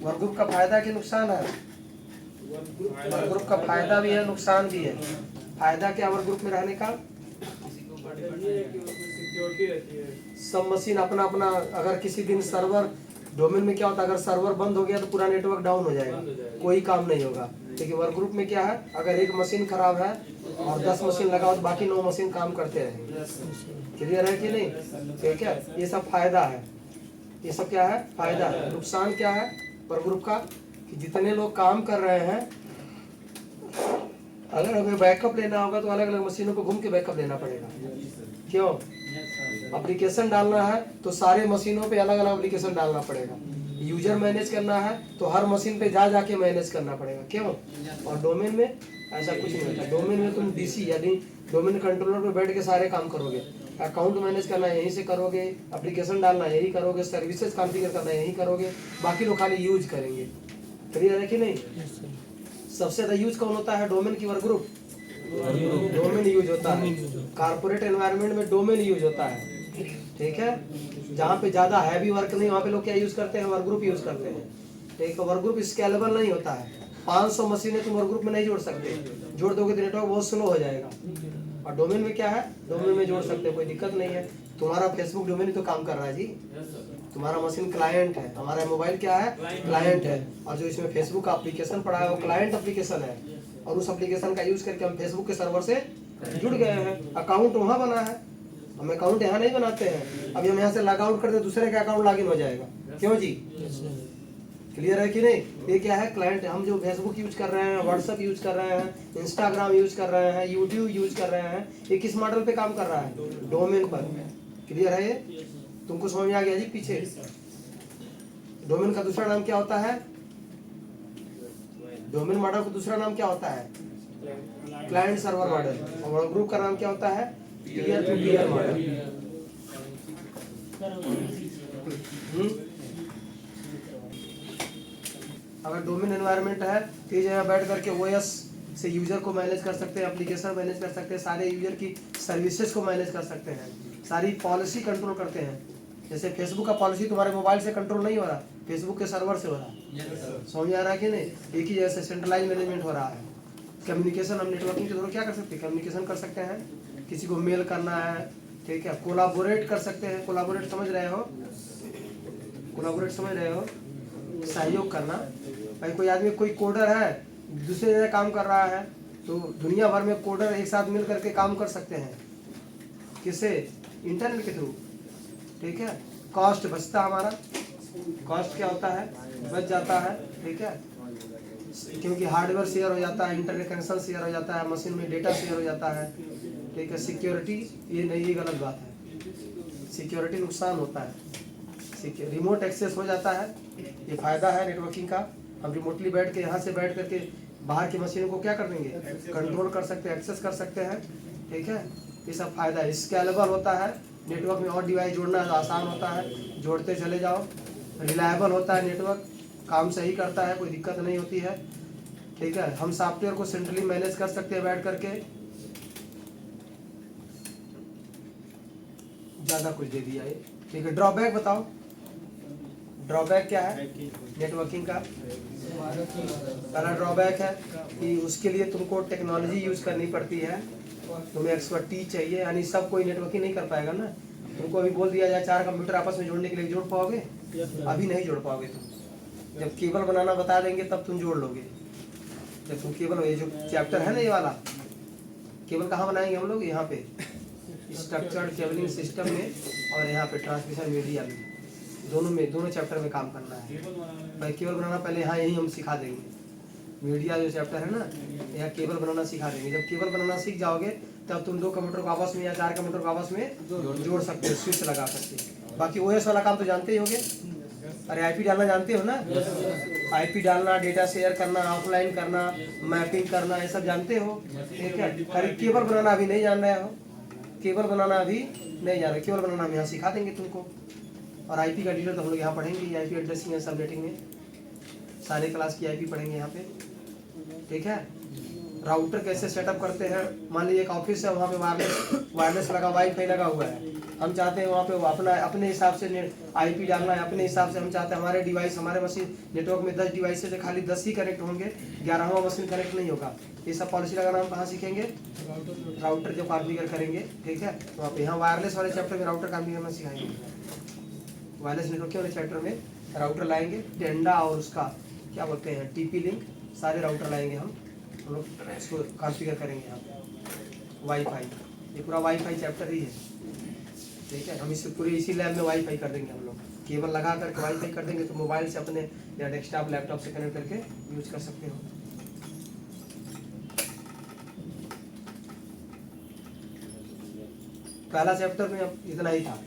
वर्क ग्रुप का फायदा कि नुकसान है? वर्क ग्रुप का फायदा भी है, नुकसान भी है। फायदा क्या वर्क ग्रुप में रहने का? सिक्योरिटी रहती है। सब मशीन अपना अपना, अगर किसी दिन सर्वर डोमेन में क्या होता है, अगर सर्वर बंद हो गया तो पूरा नेटवर्क डाउन हो जाएगा, कोई काम नहीं होगा। लेकिन वर्क ग्रुप में क्या है, अगर एक मशीन खराब है और 10 मशीन लगाओ तो बाकी 9 मशीन काम करते रहेंगे। क्लियर है कि नहीं? ठीक है, ये सब फायदा है। ये सब क्या है? फायदा है। नुकसान क्या है वर्क ग्रुप का? कि जितने लोग काम कर रहे हैं, अगर हमें बैकअप लेना होगा तो अलग अलग मशीनों को घूम के बैकअप लेना पड़ेगा। क्यों? एप्लीकेशन डालना है तो सारे मशीनों पे अलग अलग एप्लीकेशन डालना पड़ेगा। यूजर मैनेज करना है तो हर मशीन पे जा जाके मैनेज करना पड़ेगा। क्यों? और डोमेन में ऐसा कुछ नहीं होता। डोमेन में तुम डीसी यानी डोमेन कंट्रोलर पे बैठ के सारे काम करोगे। अकाउंट मैनेज करना यहीं से करोगे, एप्लीकेशन डालना यही करोगे, सर्विसेज कॉन्फ़िगर करना यही करोगे, बाकी लोग खाली यूज करेंगे। क्लियर है कि नहीं? सबसे ज्यादा यूज कौन होता है डोमेन की? Work group. डोमेन यूज होता है। कारपोरेट एनवायरनमेंट में डोमेन यूज होता है। ठीक है, जहाँ पे ज्यादा हैवी वर्क नहीं, वहाँ पे लोग क्या यूज करते हैं? वर्क ग्रुप यूज करते हैं। ठीक है, वर्क ग्रुप स्केलेबल नहीं होता है। 500 मशीनें तुम वर्क ग्रुप में नहीं जोड़ सकते, जोड़ दोगे तो नेटवर्क बहुत स्लो हो जाएगा। और डोमेन में क्या है? डोमेन में जोड़ सकते हो, कोई दिक्कत नहीं है। तुम्हारा फेसबुक डोमेन ही तो काम कर रहा है जी। तुम्हारा मशीन क्लाइंट है, हमारा मोबाइल क्या है? क्लाइंट है। और जो इसमें फेसबुक का एप्लीकेशन पड़ा है वो क्लाइंट एप्लीकेशन है। और उस एप्लीकेशन का यूज करके हम फेसबुक के सर्वर से जुड़ गए हैं। अकाउंट वहाँ बना है, हम अकाउंट यहाँ नहीं बनाते हैं। अभी हम यहाँ से लॉग आउट करते दूसरे का अकाउंट लॉगिन हो जाएगा। क्यों जी? क्लियर है कि नहीं? ये क्या है? क्लाइंट। हम जो फेसबुक यूज कर रहे हैं, व्हाट्सएप यूज कर रहे हैं, इंस्टाग्राम यूज कर रहे हैं, यूट्यूब यूज कर रहे हैं, ये किस मॉडल पे काम कर रहा है? डोमेन पर। क्लियर है? ये तुमको समझ में आ गया जी? पीछे डोमेन का दूसरा नाम क्या होता है? डोमेन मॉडल का दूसरा नाम क्या होता है? Client server model. और ग्रुप का नाम क्या होता है? Peer to peer model. अगर डोमेन एनवायरनमेंट है तो इस जगह बैठ करके ओएस से यूजर को मैनेज कर सकते हैं, एप्लीकेशन मैनेज कर सकते हैं, सारे यूजर की सर्विसेज को मैनेज कर सकते हैं, सारी पॉलिसी कंट्रोल करते हैं। जैसे फेसबुक का पॉलिसी तुम्हारे मोबाइल से कंट्रोल नहीं हो रहा, फेसबुक के सर्वर से हो रहा है। समझ आ रहा है कि नहीं? एक ही जैसे सेंट्रलाइज मैनेजमेंट हो रहा है। कम्युनिकेशन हम नेटवर्किंग के थ्रू क्या कर सकते हैं? कम्युनिकेशन कर सकते हैं, किसी को मेल करना है, ठीक है, कोलाबोरेट कर सकते हैं। कोलाबोरेट समझ रहे हो? कोलाबोरेट समझ रहे हो? सहयोग करना। भाई कोई आदमी, कोई कोडर है, दूसरे जगह काम कर रहा है, तो दुनिया भर में कोडर एक साथ मिल करके काम कर सकते हैं। किससे? इंटरनेट के थ्रू, ठीक है। कॉस्ट बचता हमारा, कॉस्ट क्या होता है? बच जाता है, ठीक है, क्योंकि हार्डवेयर शेयर हो जाता है, इंटरनेट कनेक्शन शेयर हो जाता है, मशीन में डेटा शेयर हो जाता है, ठीक है। सिक्योरिटी, ये नहीं, ये गलत बात है, सिक्योरिटी नुकसान होता है। रिमोट एक्सेस हो जाता है, ये फायदा है नेटवर्किंग का। हम रिमोटली बैठ के, यहाँ से बैठ करके बाहर की मशीनों को क्या कर देंगे? कंट्रोल कर सकते हैं, एक्सेस कर सकते हैं, ठीक है। ये सब फायदा है। स्केलेबल होता है, नेटवर्क में और डिवाइस जोड़ना आसान होता है, जोड़ते चले जाओ। रिलायबल होता है नेटवर्क, काम सही करता है, कोई दिक्कत नहीं होती है, ठीक है। हम सॉफ्टवेयर को सेंट्रली मैनेज कर सकते हैं बैठ करके। ज़्यादा कुछ दे दिया ये, ठीक है। ड्रॉबैक बताओ, ड्रॉबैक क्या है नेटवर्किंग का? पहला ड्रॉबैक है कि उसके लिए तुमको टेक्नोलॉजी यूज करनी पड़ती है, तुम्हें एक्सपर्टीज चाहिए, यानी सब कोई नेटवर्किंग नहीं कर पाएगा ना। तुमको अभी बोल दिया जाए 4 कंप्यूटर आपस में जोड़ने के लिए, जोड़ पाओगे? अभी नहीं जोड़ पाओगे तुम। जब केबल बनाना बता देंगे तब तुम जोड़ लोगे। जब तुम केबल, ये जो चैप्टर है ना ये वाला, केबल कहाँ बनाएंगे हम लोग? यहाँ पे स्ट्रक्चर्ड केबलिंग सिस्टम में, और यहाँ पे ट्रांसमिशन मीडिया में, दोनों में, दोनों चैप्टर में काम करना है। भाई केबल बनाना पहले यहाँ यही हम सिखा देंगे। मीडिया जो चैप्टर है ना, यहाँ केबल बनाना सिखा देंगे। जब केबल बनाना सीख जाओगे तब तुम 2 कंप्यूटर को आपस में या 4 कंप्यूटर को आपस में जोड़ सकते हो, स्विच लगा सकते। बाकी ओएस वाला काम तो जानते ही होगे। अरे आईपी डालना जानते हो ना? आईपी डालना, डेटा शेयर करना, ऑफलाइन करना, मैपिंग करना, ये सब जानते हो, ठीक है। खाली केबल बनाना अभी नहीं जान रहे हो, केबल बनाना अभी नहीं जान रहे। केबल बनाना हम यहाँ सिखा देंगे तुमको। और आईपी का डिटेल तो हम लोग यहाँ पढ़ेंगे, आईपी एड्रेसिंग है, सब नेटिंग में सारे क्लास की आईपी पढ़ेंगे यहाँ पे, ठीक है। राउटर कैसे सेटअप करते हैं? मान लीजिए एक ऑफिस है, वहाँ पे वायरलेस लगा, वाईफाई लगा हुआ है, हम चाहते हैं वहाँ पे अपने हिसाब से आईपी डालना है, अपने हिसाब से हम चाहते हैं हमारे डिवाइस, हमारे मशीन नेटवर्क में 10 डिवाइस से खाली 10 ही कनेक्ट होंगे, 11वां मशीन कनेक्ट नहीं होगा। ये सब पॉलिसी लगाना हम कहाँ सीखेंगे? राउटर जब कॉन्फ़िगर करेंगे, ठीक है, वहाँ पे। यहाँ वायरलेस वाले चैप्टर में राउटर कॉन्फ़िगर करना सिखाएंगे। वायरलेस नेटवर्क वाले चैप्टर में राउटर लाएंगे, टेंडा और उसका क्या बोलते हैं, टीपी लिंक, सारे राउटर लाएंगे हम लोग, इसको कॉन्फ़िगर करेंगे यहाँ पे। वाईफाई, ये पूरा वाईफाई चैप्टर ही है, ठीक है। हम इसे पूरे इसी लैब में वाईफाई कर देंगे हम लोग, केबल लगा करके वाईफाई कर देंगे, तो मोबाइल से अपने या डेस्कटॉप लैपटॉप से कनेक्ट करके यूज कर सकते हो। पहला चैप्टर में अब इतना ही था,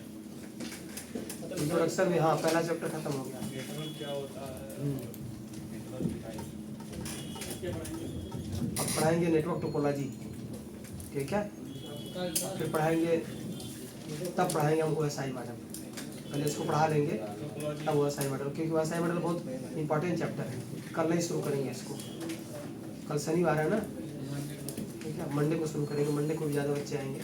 इंट्रोडक्शन में। हाँ, पहला चैप्टर खत्म हो गया। नेटवर्क क्या होता है? नेटवर्क दिखाइए। अब पढ़ाएंगे नेटवर्क टोपोलॉजी, ठीक है। फिर पढ़ाएंगे, तब पढ़ाएंगे हम OSI मॉडल। पहले इसको पढ़ा लेंगे, तब OSI मॉडल, क्योंकि OSI मॉडल बहुत इंपॉर्टेंट चैप्टर है। कल नहीं शुरू करेंगे इसको, कल शनिवार है ना, ठीक है। मंडे को शुरू करेंगे, मंडे को भी ज़्यादा बच्चे आएंगे।